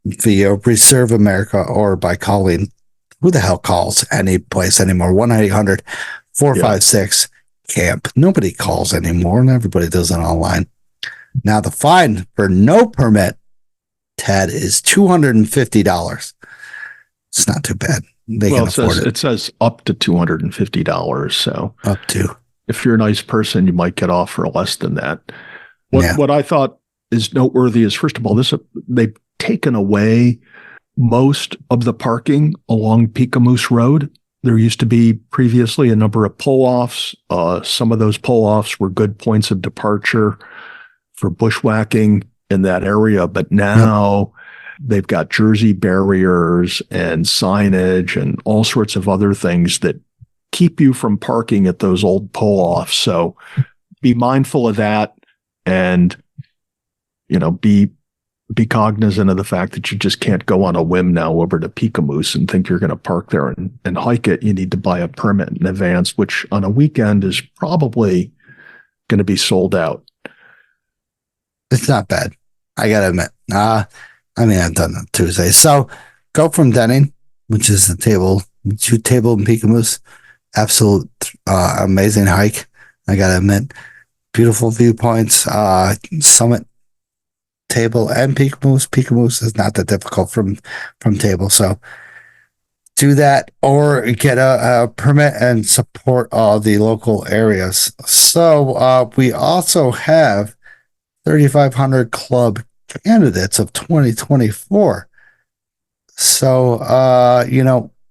via Reserve America or by calling, who the hell calls any place anymore? 1-800-456-CAMP. Nobody calls anymore, and everybody does it online. Now, the fine for no permit, Ted, is $250. It's not too bad. They can afford it. It says up to $250. So up to. If you're a nice person, you might get off for less than that. What I thought is noteworthy is, first of all, they've taken away most of the parking along Piccamoose Road. There used to be previously a number of pull-offs. Some of those pull-offs were good points of departure for bushwhacking in that area, but now they've got Jersey barriers and signage and all sorts of other things that keep you from parking at those old pull-offs. So be mindful of that, and be cognizant of the fact that you just can't go on a whim now over to Piccamoose and think you're going to park there and hike it. You need to buy a permit in advance, which on a weekend is probably going to be sold out. It's not bad, I gotta admit. I've done it Tuesday. So go from Denning, which is the table in Piccamoose. Absolute amazing hike, I gotta admit. Beautiful viewpoints. Summit, Table, and Piccamoose. Piccamoose is not that difficult from Table, so do that or get a permit and support all the local areas. So we also have 3,500 Club candidates of 2024. So,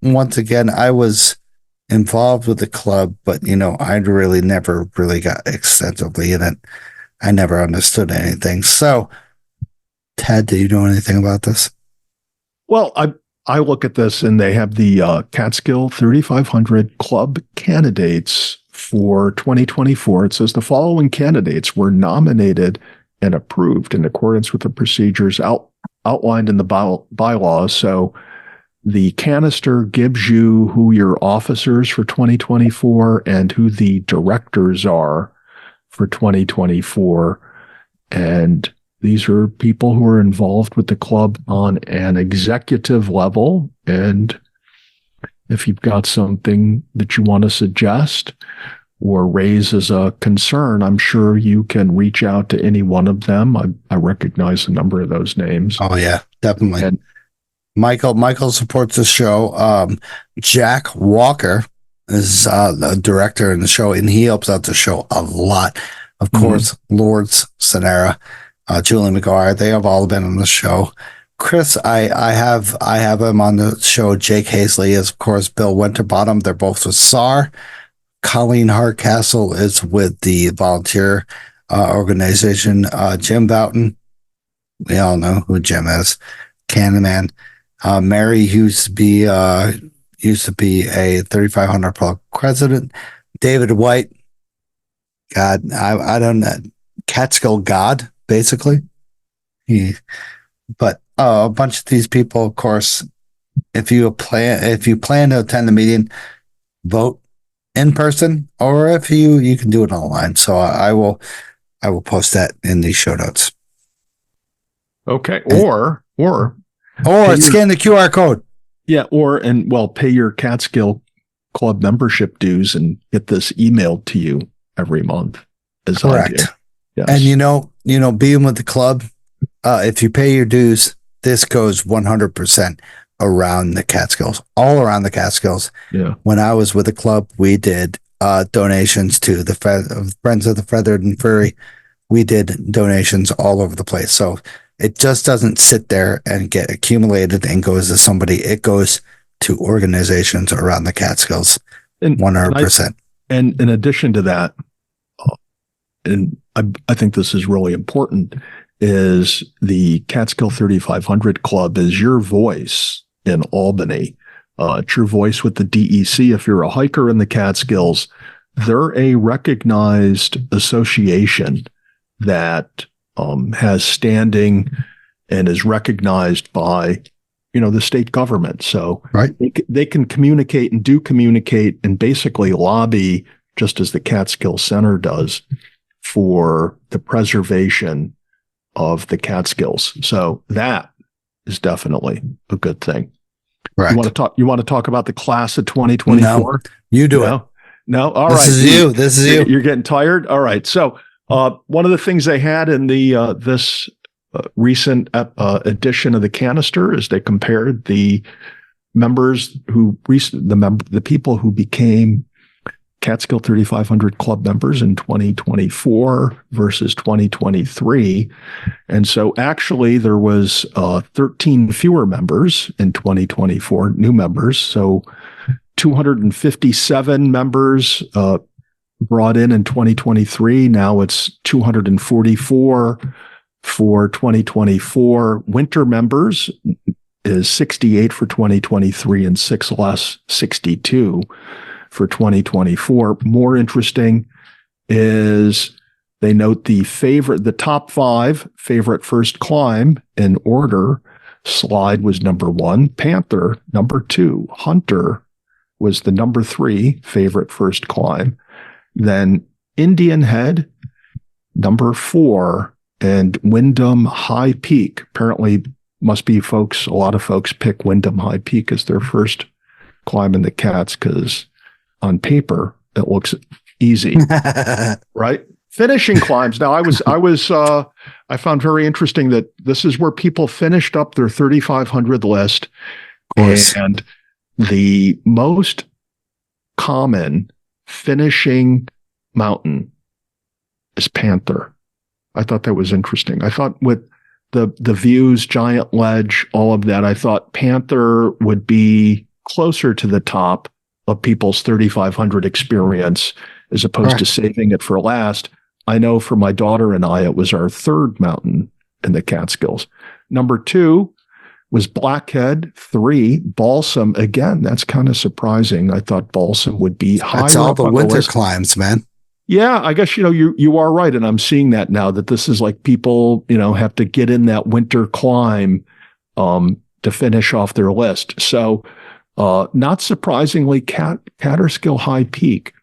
once again, I was involved with the club, but, I really never really got extensively in it. I never understood anything. So, Ted, do you know anything about this? Well, I look at this and they have the Kaaterskill 3,500 Club candidates for 2024. It says the following candidates were nominated and approved in accordance with the procedures outlined in the bylaws. So the canister gives you who your officers for 2024 and who the directors are for 2024. And these are people who are involved with the club on an executive level. And if you've got something that you want to suggest or raise as a concern, I'm sure you can reach out to any one of them. I recognize a number of those names. Oh, yeah, definitely. And Michael supports the show. Jack Walker is the director in the show, and he helps out the show a lot. Of course, Lords, Sonera, Julie McGuire, they have all been on the show. Chris, I have him on the show. Jake Hazley is, of course, Bill Winterbottom. They're both with SAR. Colleen Hardcastle is with the volunteer organization. Jim Boughton, we all know who Jim is. Candyman. Mary used to be a 3,500 Club president. David White, God, I don't know, Catskill God, basically. But a bunch of these people, of course, if you plan to attend the meeting, vote in person, or if you can do it online. So I will post that in the show notes. Okay. Or scan the QR code. yeah, pay your Catskill Club membership dues and get this emailed to you every month. As Correct. I do. Yes. And being with the club, if you pay your dues, this goes 100% around the Catskills, all around the Catskills. Yeah. When I was with the club, we did donations to the Friends of the Feathered and Furry. We did donations all over the place. So it just doesn't sit there and get accumulated and goes to somebody. It goes to organizations around the Catskills, 100%. And in addition to that, and I think this is really important, is the Catskill 3500 Club is your voice in Albany. It's your voice with the DEC. If you're a hiker in the Catskills, they're a recognized association that has standing and is recognized by, the state government. So right. they can communicate and do communicate and basically lobby, just as the Catskill Center does, for the preservation of the Catskills. So that is definitely a good thing. Right. You want to talk about the class of 2024? No, you do it. No. All this right. This is you. You're getting tired. All right. So, one of the things they had in the this recent edition of the Canister is they compared the members the people who became Catskill 3500 Club members in 2024 versus 2023. And so actually there was 13 fewer members in 2024, new members. So 257 members brought in 2023. Now it's 244 for 2024. Winter members is 68 for 2023 and 6 less, 62 for 2024. More interesting is they note the top 5 favorite first climb in order. Slide was number 1, Panther number 2, Hunter was the number 3 favorite first climb. Then Indian Head number 4 and Windham High Peak. Apparently must be a lot of folks pick Windham High Peak as their first climb in the Cats because on paper it looks easy, right? Finishing climbs. Now I found very interesting that this is where people finished up their 3,500 list. Of course. And the most common finishing mountain is Panther. I thought that was interesting. I thought with the views, Giant Ledge, all of that, I thought Panther would be closer to the top of people's 3,500 experience as opposed to saving it for last. I know for my daughter and I, it was our third mountain in the Catskills. Number 2 was Blackhead. 3, Balsam. Again, that's kind of surprising. I thought Balsam would be higher. That's all the winter climbs, man. Yeah, I guess, you are right. And I'm seeing that now that this is like people, have to get in that winter climb to finish off their list. So not surprisingly, Kaaterskill High Peak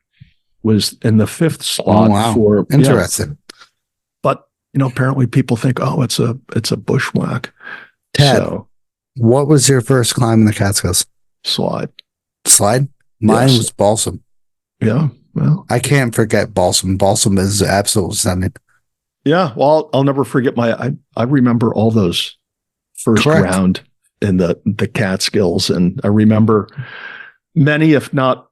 was in the 5th slot. Oh, wow. For interesting. But, apparently people think, it's a bushwhack. Ted, so, what was your first climb in the Catskills? Slide. Mine was Balsam. Yeah. Well, I can't forget Balsam. Balsam is absolutely stunning. Yeah. Well, I'll never forget I remember all those first round in the Catskills. And I remember many, if not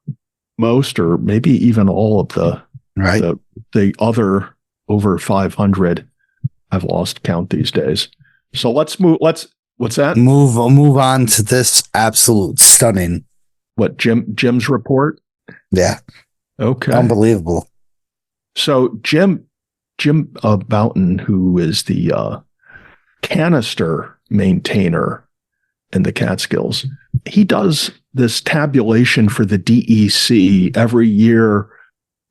most, or maybe even all of the other over 500. I've lost count these days. So let's move. What's that? Move on to this absolute stunning. What, Jim's report? Yeah. Okay. Unbelievable. So Jim Boughton, who is the canister maintainer in the Catskills, he does this tabulation for the DEC every year,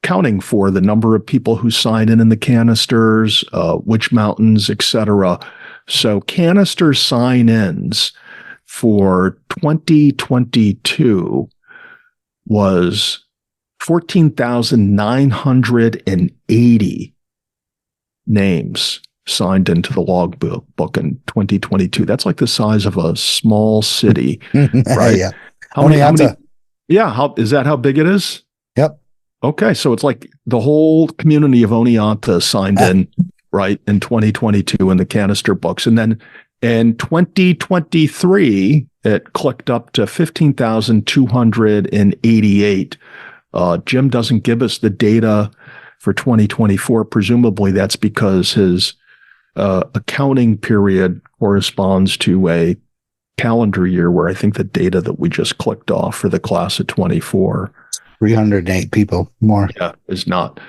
counting for the number of people who sign in the canisters, which mountains, etc. So canister sign-ins for 2022 was 14,980 names signed into the logbook in 2022. That's like the size of a small city, right? Yeah. How many? Yeah. Is that how big it is? Yep. Okay. So it's like the whole community of Oneonta signed in, right, in 2022 in the canister books. And then in 2023, it clicked up to 15,288. Jim doesn't give us the data for 2024. Presumably that's because his accounting period corresponds to a calendar year, where I think the data that we just clicked off for the class of 24, 308 people more. yeah, is not.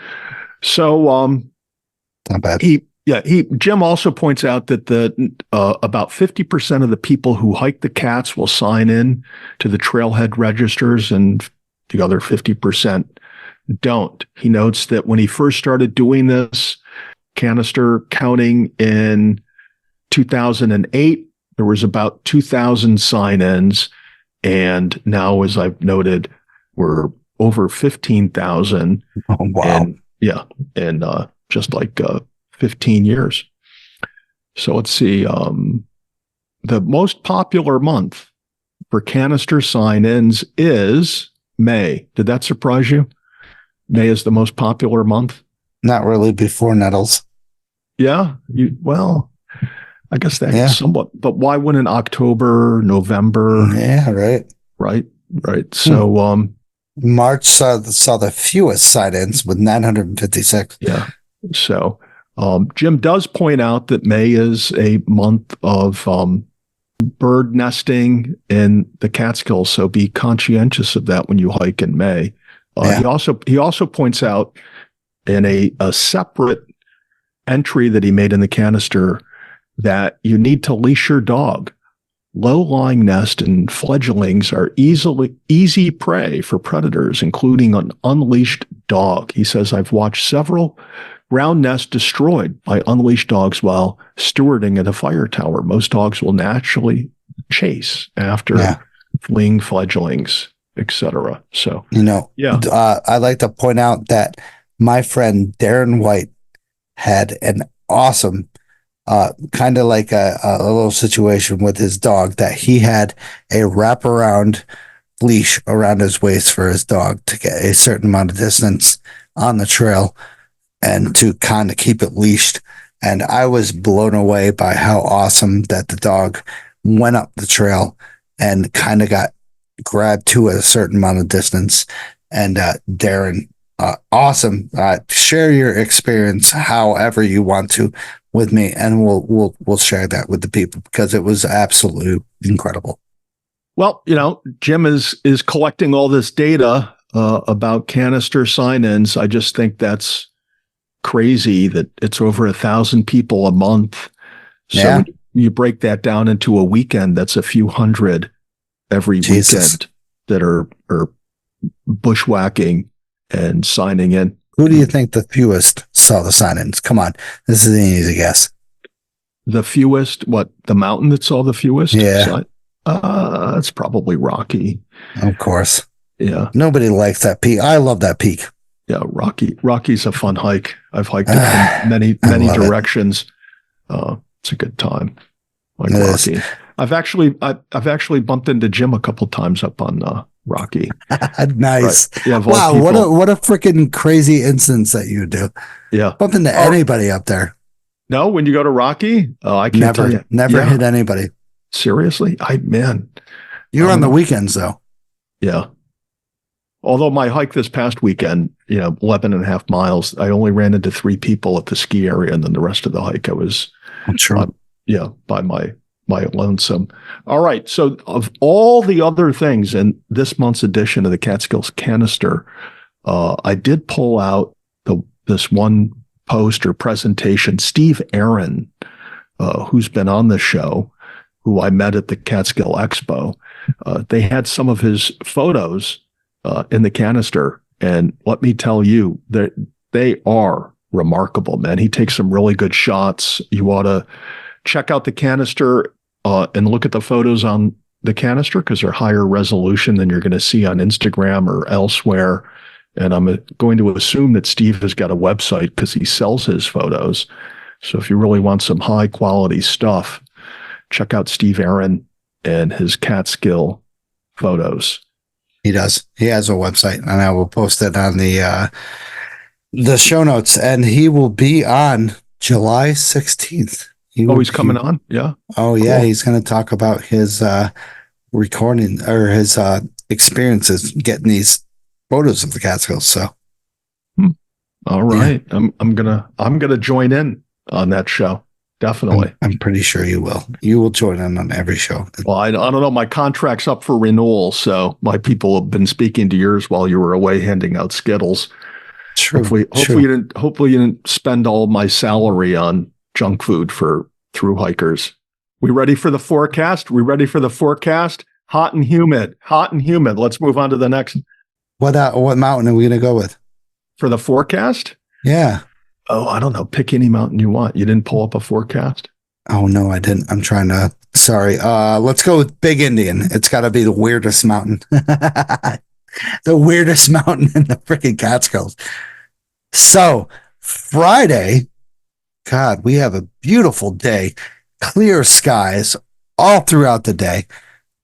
So, Not bad. Jim also points out that about 50% of the people who hike the cats will sign in to the trailhead registers, and the other 50% don't. He notes that when he first started doing this canister counting in 2008, there was about 2,000 sign-ins, and now, as I've noted, we're over 15,000. Oh, wow. In just like 15 years. So let's see. The most popular month for canister sign-ins is May. Did that surprise you? May is the most popular month? Not really before Nettles. Yeah. I guess that is somewhat, but why wouldn't October, November? Yeah, right. Right. So, March saw the fewest sign-ins with 956. Yeah. So, Jim does point out that May is a month of bird nesting in the Catskills, so be conscientious of that when you hike in May. He also points out in a separate entry that he made in the canister that you need to leash your dog. Low-lying nest and fledglings are easy prey for predators, including an unleashed dog. He says, I've watched several ground nests destroyed by unleashed dogs while stewarding at a fire tower. Most dogs will naturally chase after fleeing fledglings, etc. So, I like to point out that my friend Darren White had an awesome kind of like a little situation with his dog, that he had a wraparound leash around his waist for his dog to get a certain amount of distance on the trail and to kind of keep it leashed. And I was blown away by how awesome that the dog went up the trail and kind of got grabbed to a certain amount of distance. And Darren, awesome. Share your experience however you want to with me, and we'll share that with the people, because it was absolutely incredible. Well, Jim is collecting all this data about canister sign-ins. I just think that's crazy that it's over 1,000 people a month. So when you break that down into a weekend, that's a few hundred every weekend that are bushwhacking and signing in. Who do you think the fewest saw the sign-ins? Come on. This is an easy guess. The fewest? What? The mountain that saw the fewest? Yeah. It's probably Rocky. Of course. Yeah. Nobody likes that peak. I love that peak. Yeah, Rocky's a fun hike. I've hiked it from many directions. It's a good time. Like it Rocky. Is. I've actually bumped into Jim a couple times up on Rocky. Nice. Right. Yeah, wow, what a freaking crazy instance that you do. Yeah. Bump into anybody up there. No, when you go to Rocky? I can't tell you. Never hit anybody. Seriously? You're on the weekends though. Yeah. Although my hike this past weekend, 11 and a half miles, I only ran into 3 people at the ski area, and then the rest of the hike I was by my lonesome. All right. So of all the other things in this month's edition of the Catskills Canister, I did pull out this one post or presentation. Steve Aaron, who's been on the show, who I met at the Catskill Expo, they had some of his photos in the canister. And let me tell you that they are remarkable, man. He takes some really good shots. You ought to check out the canister and look at the photos on the canister, because they're higher resolution than you're going to see on Instagram or elsewhere. And I'm going to assume that Steve has got a website because he sells his photos. So if you really want some high quality stuff, check out Steve Aaron and his Kaaterskill photos. He does. He has a website, and I will post it on the show notes. And he will be on July 16th. He's coming on? Yeah. Oh, yeah. Cool. He's going to talk about his recording or his experiences getting these photos of the Catskills. So, all right. Yeah. I'm gonna join in on that show. Definitely. I'm pretty sure you will. You will join in on every show. Well, I don't know. My contract's up for renewal, so my people have been speaking to yours while you were away handing out Skittles. True. Hopefully you didn't spend all my salary on junk food for thru hikers. We ready for the forecast? Hot and humid. Let's move on to the next. What mountain are we going to go with for the forecast? Yeah. Oh, I don't know. Pick any mountain you want. You didn't pull up a forecast? Oh, no, I didn't. I'm trying to. Sorry. Let's go with Big Indian. It's got to be the weirdest mountain. The weirdest mountain in the freaking Catskills. So, Friday, God, we have a beautiful day. Clear skies all throughout the day.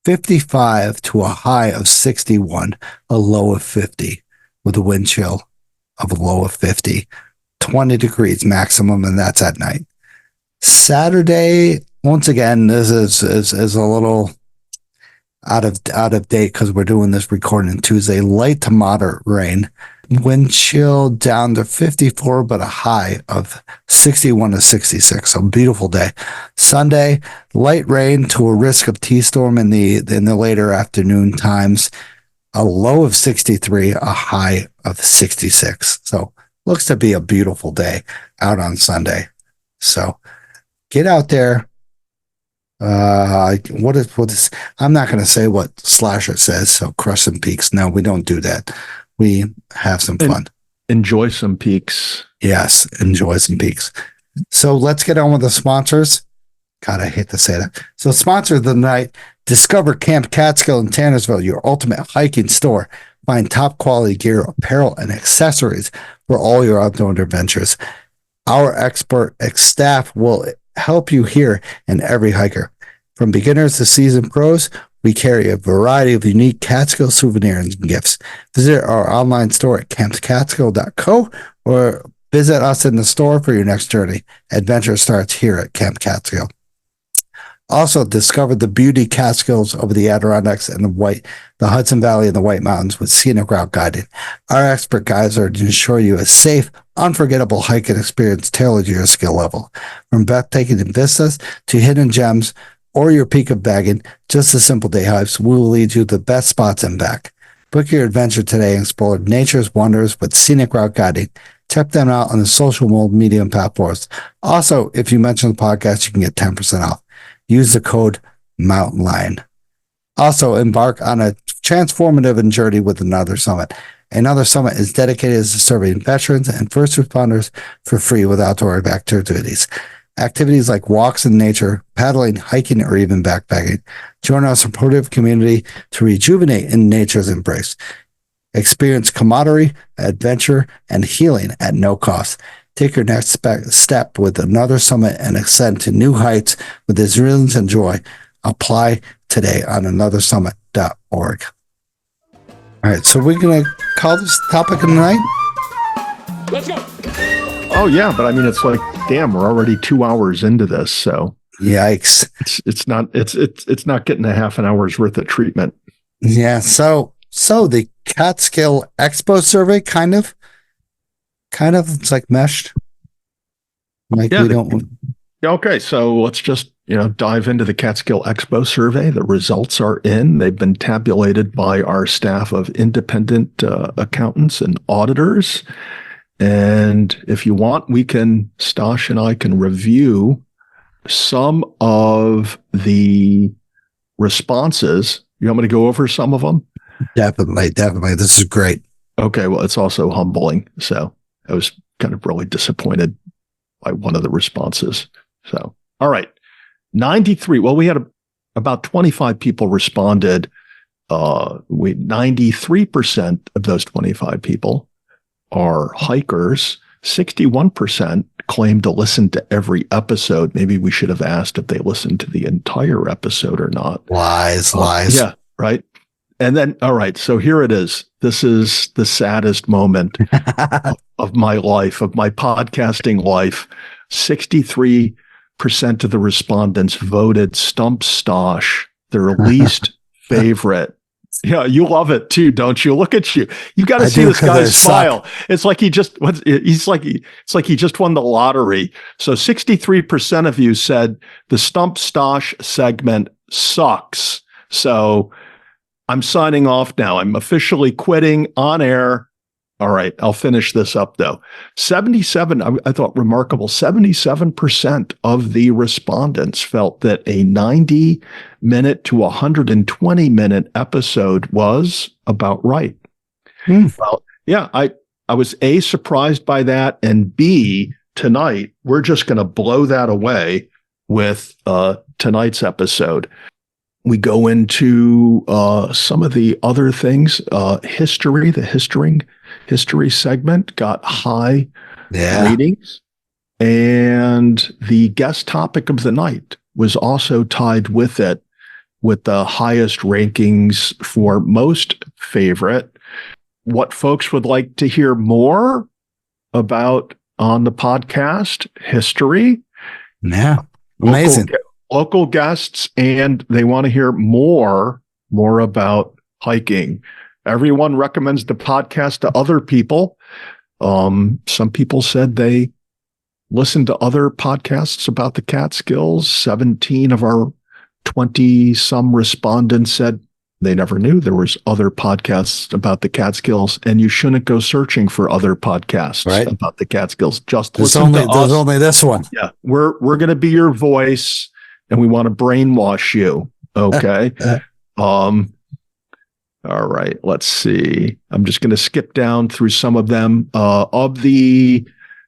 55 to a high of 61, a low of 50, with a wind chill of a low of 50. 20 degrees maximum, and that's at night. Saturday, once again, this is a little out of date because we're doing this recording Tuesday. Light to moderate rain. Wind chill down to 54, but a high of 61 to 66. So beautiful day. Sunday, light rain to a risk of T-storm in the later afternoon times. A low of 63, a high of 66. So looks to be a beautiful day out on Sunday. So get out there. What is I'm not going to say what Slasher says. So crush some peaks. No, we don't do that. We have some fun. Enjoy some peaks. Yes. Enjoy some peaks. So let's get on with the sponsors. God, I hate to say that. So sponsor of the night, discover Camp Kaaterskill in Tannersville, your ultimate hiking store. Find top quality gear, apparel, and accessories for all your outdoor adventures. Our expert staff will help you here and every hiker. From beginners to seasoned pros, we carry a variety of unique Catskill souvenirs and gifts. Visit our online store at campkatskill.co or visit us in the store for your next journey. Adventure starts here at Camp Kaaterskill. Also, discover the beauty Catskills over the Adirondacks and the Hudson Valley and the White Mountains with scenic route guiding. Our expert guides are to ensure you a safe, unforgettable hiking experience tailored to your skill level. From breathtaking vistas to hidden gems or your peak of bagging, just a simple day hikes, we will lead you to the best spots and back. Book your adventure today and explore nature's wonders with scenic route guiding. Check them out on the social media platforms. Also, if you mention the podcast, you can get 10% off. Use the code Mountain Lion. Also, embark on a transformative journey with Another Summit. Another Summit is dedicated to serving veterans and first responders for free with outdoor activities. Activities like walks in nature, paddling, hiking, or even backpacking. Join our supportive community to rejuvenate in nature's embrace. Experience camaraderie, adventure, and healing at no cost. Take your next step with Another Summit and ascend to new heights with resilience and joy. Apply today on anothersummit.org. All right, so we're going to call this topic of the night. Let's go. Oh, yeah, but I mean, it's like, damn, we're already 2 hours into this, so yikes! It's not getting a half an hour's worth of treatment. Yeah, so the Catskill Expo survey kind of it's like meshed. Like yeah, we don't. Okay, so let's just dive into the Catskill Expo survey. The results are in. They've been tabulated by our staff of independent accountants and auditors. And if you want, Stosh and I can review some of the responses. You want me to go over some of them? Definitely. This is great. Okay, well, it's also humbling. So I was kind of really disappointed by one of the responses. So, all right. 93. Well, we had about 25 people responded We 93% of those 25 people are hikers. 61% claim to listen to every episode. Maybe we should have asked if they listened to the entire episode or not. Lies. Yeah, right. And then, all right, so here it is. This is the saddest moment of my life, of my podcasting life. 63% of the respondents voted Stump Stosh their least favorite. Yeah, you love it too, don't you? Look at you. You got to see this guy's smile. It's like he just won the lottery. So 63% of you said the Stump Stosh segment sucks. So I'm signing off now. I'm officially quitting on air. All right, I'll finish this up though. 77, I thought remarkable, 77% of the respondents felt that a 90-minute to 120-minute episode was about right. Well, yeah, I was A, surprised by that, and B, tonight, we're just going to blow that away with tonight's episode. We go into some of the other things. History, the history segment got high ratings. And the guest topic of the night was also tied with it, with the highest rankings for most favorite. What folks would like to hear more about on the podcast, history. Yeah, amazing. Local guests, and they want to hear more about hiking. Everyone recommends the podcast to other people. Some people said they listened to other podcasts about the Catskills. 17 of our 20-some respondents said they never knew there was other podcasts about the Catskills, and you shouldn't go searching for other podcasts about the Catskills. Just listen to us. There's only this one. Yeah, we're going to be your voice, and we want to brainwash you. Okay. All right. Let's see. I'm just going to skip down through some of them. We're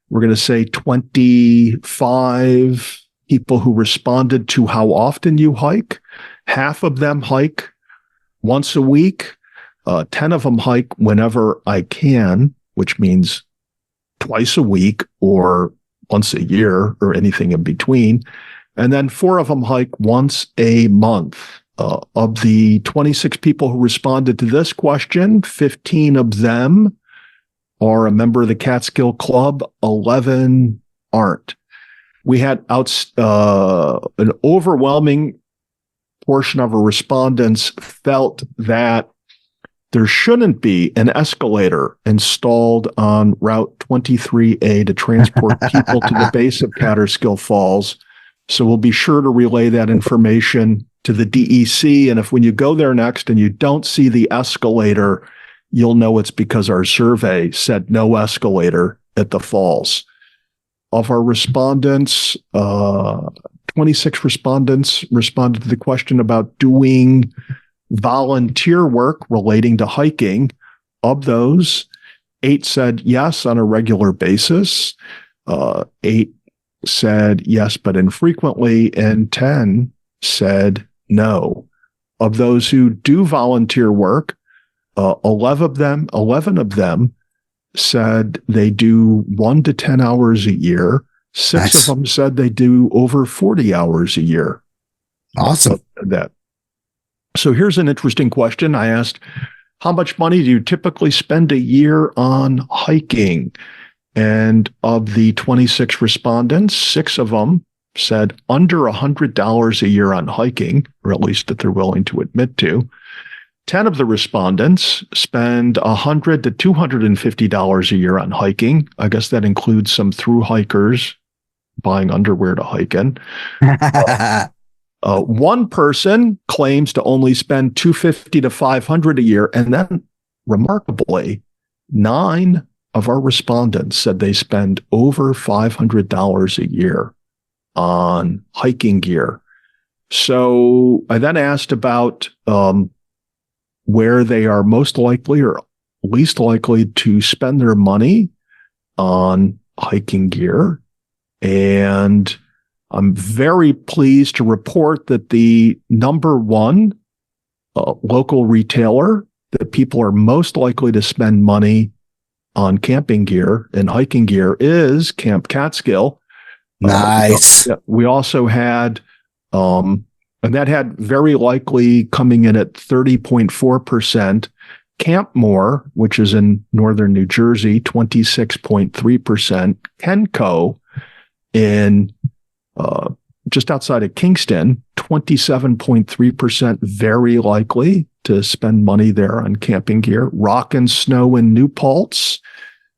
going to say 25 people who responded to how often you hike. Half of them hike once a week. 10 of them hike whenever I can, which means twice a week or once a year or anything in between. And then 4 of them hike once a month. Of the 26 people who responded to this question, 15 of them are a member of the Catskill Club. 11 aren't. We had an overwhelming portion of our respondents felt that there shouldn't be an escalator installed on Route 23A to transport people to the base of Kaaterskill Falls. So we'll be sure to relay that information to the DEC. And if when you go there next and you don't see the escalator, you'll know it's because our survey said no escalator at the falls. Of our respondents, 26 respondents responded to the question about doing volunteer work relating to hiking. Of those, 8 said yes on a regular basis. 8 said yes, but infrequently, and 10 said no. Of those who do volunteer work, 11 of them said they do 1 to 10 hours a year. 6 of them said they do over 40 hours a year. Awesome. So here's an interesting question. I asked, how much money do you typically spend a year on hiking? And of the 26 respondents, 6 of them said under $100 a year on hiking, or at least that they're willing to admit to. 10 of the respondents spend $100 to $250 a year on hiking. I guess that includes some through hikers buying underwear to hike in. One person claims to only spend $250 to $500 a year, and then remarkably, 9 of our respondents said they spend over $500 a year on hiking gear. So I then asked about where they are most likely or least likely to spend their money on hiking gear. And I'm very pleased to report that the number one local retailer that people are most likely to spend money on camping gear and hiking gear is Camp Catskill. Nice. We also had, and that had very likely coming in at 30.4%. Campmore, which is in northern New Jersey, 26.3%. Kenco in just outside of Kingston, 27.3% very likely to spend money there on camping gear. Rock and Snow in New Paltz.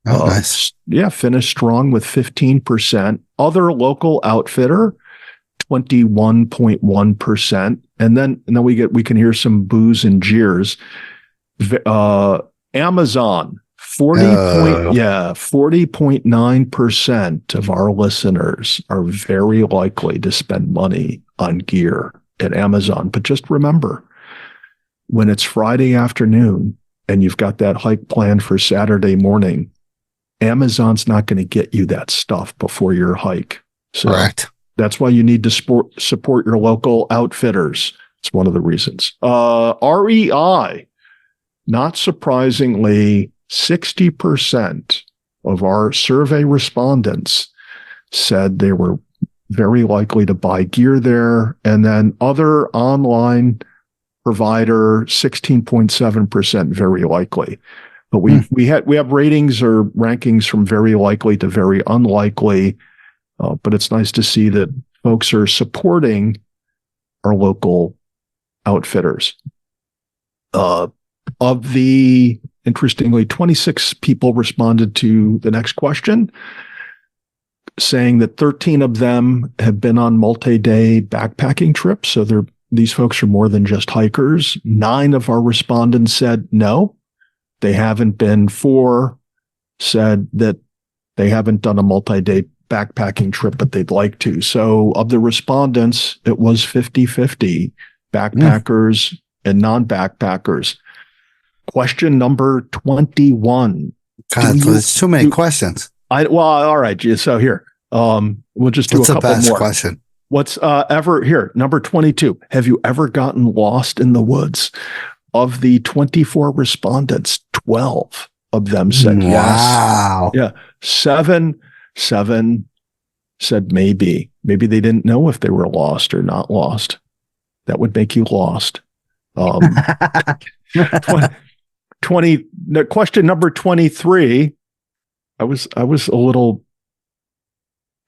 Nice. Finished strong with 15%. Other local outfitter, 21.1%. And then we can hear some boos and jeers. Amazon, 40.9% of our listeners are very likely to spend money on gear at Amazon. But just remember, when it's Friday afternoon and you've got that hike planned for Saturday morning, Amazon's not going to get you that stuff before your hike. So correct. That's why you need to support your local outfitters. It's one of the reasons. REI, not surprisingly, 60% of our survey respondents said they were very likely to buy gear there. And then other online provider, 16.7% very likely. But we have ratings or rankings from very likely to very unlikely. But it's nice to see that folks are supporting our local outfitters. Of the, interestingly, 26 people responded to the next question, saying that 13 of them have been on multi-day backpacking trips. So these folks are more than just hikers. 9 of our respondents said no, they haven't been. 4 said that they haven't done a multi-day backpacking trip, but they'd like to. So of the respondents, it was 50-50, backpackers and non-backpackers. Question number 21. God, there's too many questions. All right. So here, we'll just do What's a couple the best more. question? What's number 22. Have you ever gotten lost in the woods? Of the 24 respondents, 12 of them said yes. Wow. Yeah. 7 said maybe. Maybe they didn't know if they were lost or not lost. That would make you lost. 20 question number 23. I was a little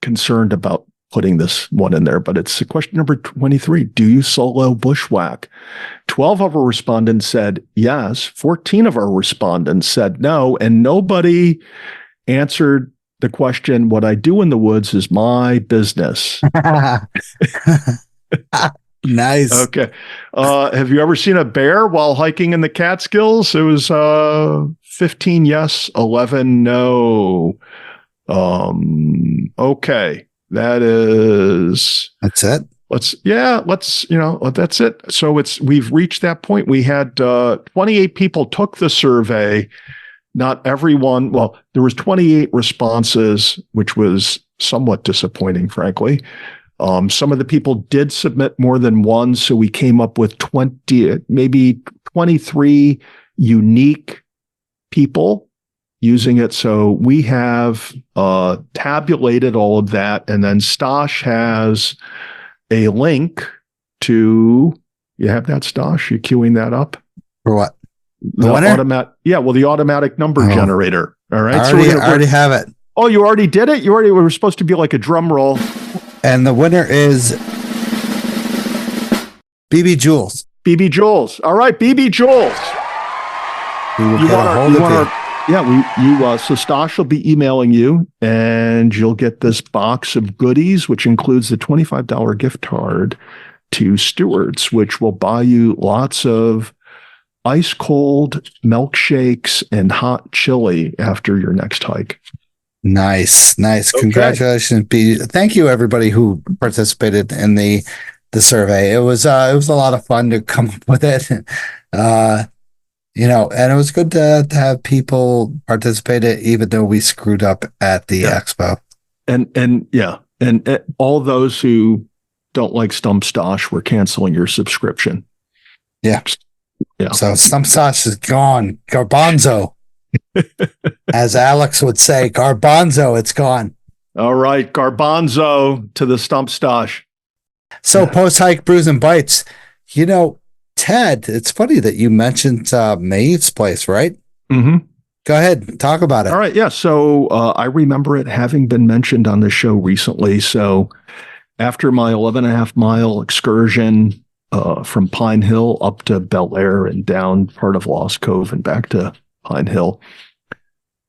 concerned about putting this one in there, but it's question number 23. Do you solo bushwhack? 12 of our respondents said yes. 14 of our respondents said no, and nobody answered the question, what I do in the woods is my business. Nice. Okay. Have you ever seen a bear while hiking in the Catskills? It was 15 yes, 11 no. Okay. That's it. That's it. So we've reached that point. We had 28 people took the survey. Not everyone, well, there was 28 responses, which was somewhat disappointing, frankly. Some of the people did submit more than one, so we came up with 23 unique people using it. So we have tabulated all of that, and then Stosh has a link to, you have that, Stosh? You queuing that up? For what? The automatic number generator. All right. I already have it. Oh, you already did it? We were supposed to be like a drum roll. And the winner is BB Jules. BB Jules. All right, BB Jules. We will get a hold of you. So Stosh will be emailing you, and you'll get this box of goodies, which includes the $25 gift card to Stewart's, which will buy you lots of ice cold milkshakes and hot chili after your next hike. Nice. Okay. Congratulations, B. Thank you, everybody who participated in the survey. It was a lot of fun to come up with it. And it was good to have people participate, even though we screwed up at the expo. And all those who don't like Stump Stosh, we're canceling your subscription. Yeah. Yeah. So stump stosh is gone. Garbanzo. As Alex would say, garbanzo, it's gone. All right, garbanzo to the stump stosh. So post-hike brews and bites. You know, Ted, it's funny that you mentioned Maeve's place, right? Mm-hmm. Go ahead, talk about it. All right, yeah. So I remember it having been mentioned on the show recently. So after my 11.5 mile excursion from Pine Hill up to Bel Air and down part of Lost Cove and back to Pine Hill,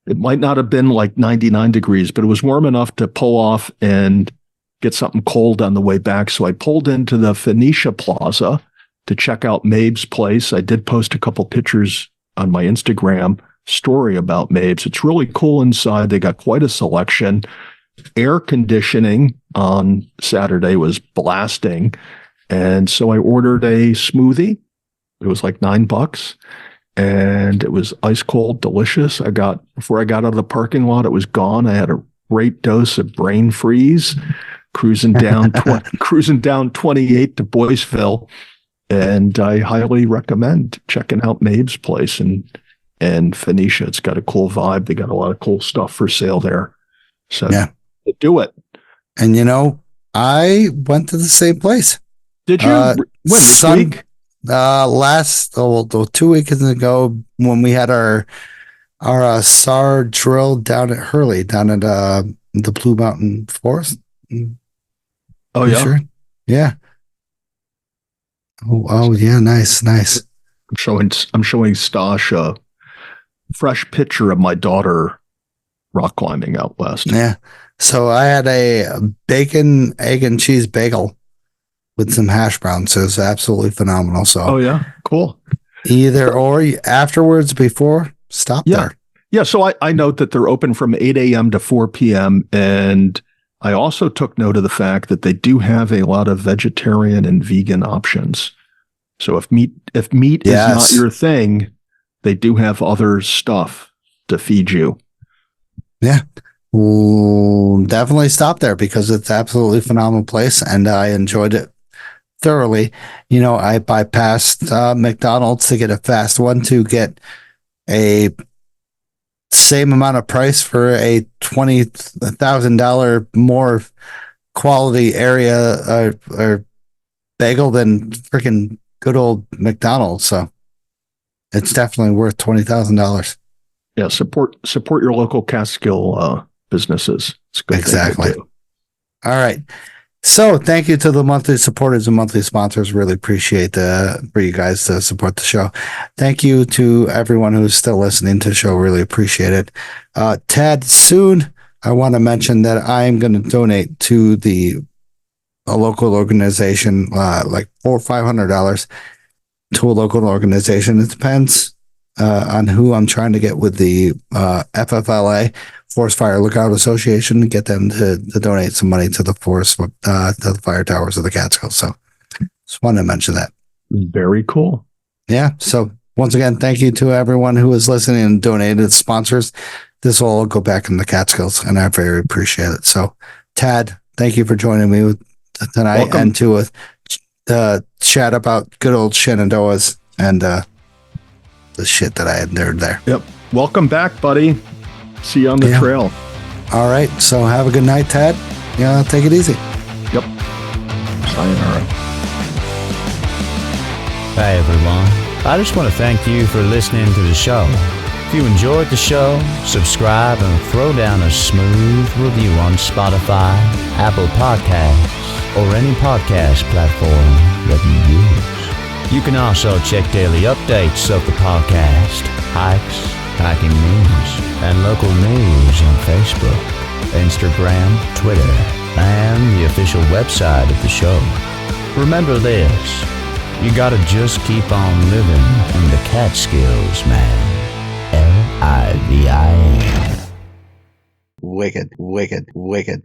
it might not have been like 99 degrees, but it was warm enough to pull off and get something cold on the way back. So I pulled into the Phoenicia Plaza to check out Maeve's place. I did post a couple pictures on my Instagram story about Maeve's. It's really cool inside. They got quite a selection. Air conditioning on Saturday was blasting. And so I ordered a smoothie. It was like $9 and it was ice cold, delicious. Before I got out of the parking lot, it was gone. I had a great dose of brain freeze, cruising down 28 to Boyceville. And I highly recommend checking out Maeve's place and Phoenicia. It's got a cool vibe. They got a lot of cool stuff for sale there. So yeah, do it. And I went to the same place. Did you? When, this week? 2 weekends ago when we had our SAR drill down at Hurley, down at the Blue Mountain Forest. Oh yeah, sure? Yeah. Oh yeah, nice. I'm showing Stash a fresh picture of my daughter rock climbing out west. Yeah. So I had a bacon, egg, and cheese bagel with some hash browns. So it was absolutely phenomenal. So oh yeah, cool. Either or afterwards, before, stop there. Yeah. So I note that they're open from 8 a.m. to 4 p.m. And I also took note of the fact that they do have a lot of vegetarian and vegan options. So if meat is not your thing, they do have other stuff to feed you. Yeah. Ooh, definitely stop there because it's absolutely phenomenal place and I enjoyed it thoroughly. I bypassed McDonald's to get a fast one to get a same amount of price for a $20,000 more quality area or bagel than freaking good old McDonald's. So it's definitely worth $20,000. Yeah, support your local Kaaterskill businesses. It's good. Exactly. All right. So thank you to the monthly supporters and monthly sponsors. Really appreciate for you guys to support the show. Thank you to everyone who's still listening to the show. Really appreciate it. Ted, soon I want to mention that I'm going to donate to a local organization, like $400 or $500 to a local organization. It depends on who I'm trying to get with the FFLA, Forest Fire Lookout Association, to get them to donate some money to the to the fire towers of the Catskills. So just wanted to mention that. Very cool. Yeah. So once again, thank you to everyone who is listening and donated sponsors. This will all go back in the Catskills, and I very appreciate it. So, Tad, thank you for joining me tonight. Welcome. And to chat about good old Shenandoahs and the shit that I endured there. Yep. Welcome back, buddy. See you on the trail. All right. So have a good night, Tad. Yeah, take it easy. Yep. Sayonara. Hey everyone, I just want to thank you for listening to the show. If you enjoyed the show, subscribe and throw down a smooth review on Spotify, Apple Podcasts, or any podcast platform that you use. You can also check daily updates of the podcast, hikes, hiking news, and local news on Facebook, Instagram, Twitter, and the official website of the show. Remember this, you gotta just keep on living in the Catskills, man. Livin. Wicked.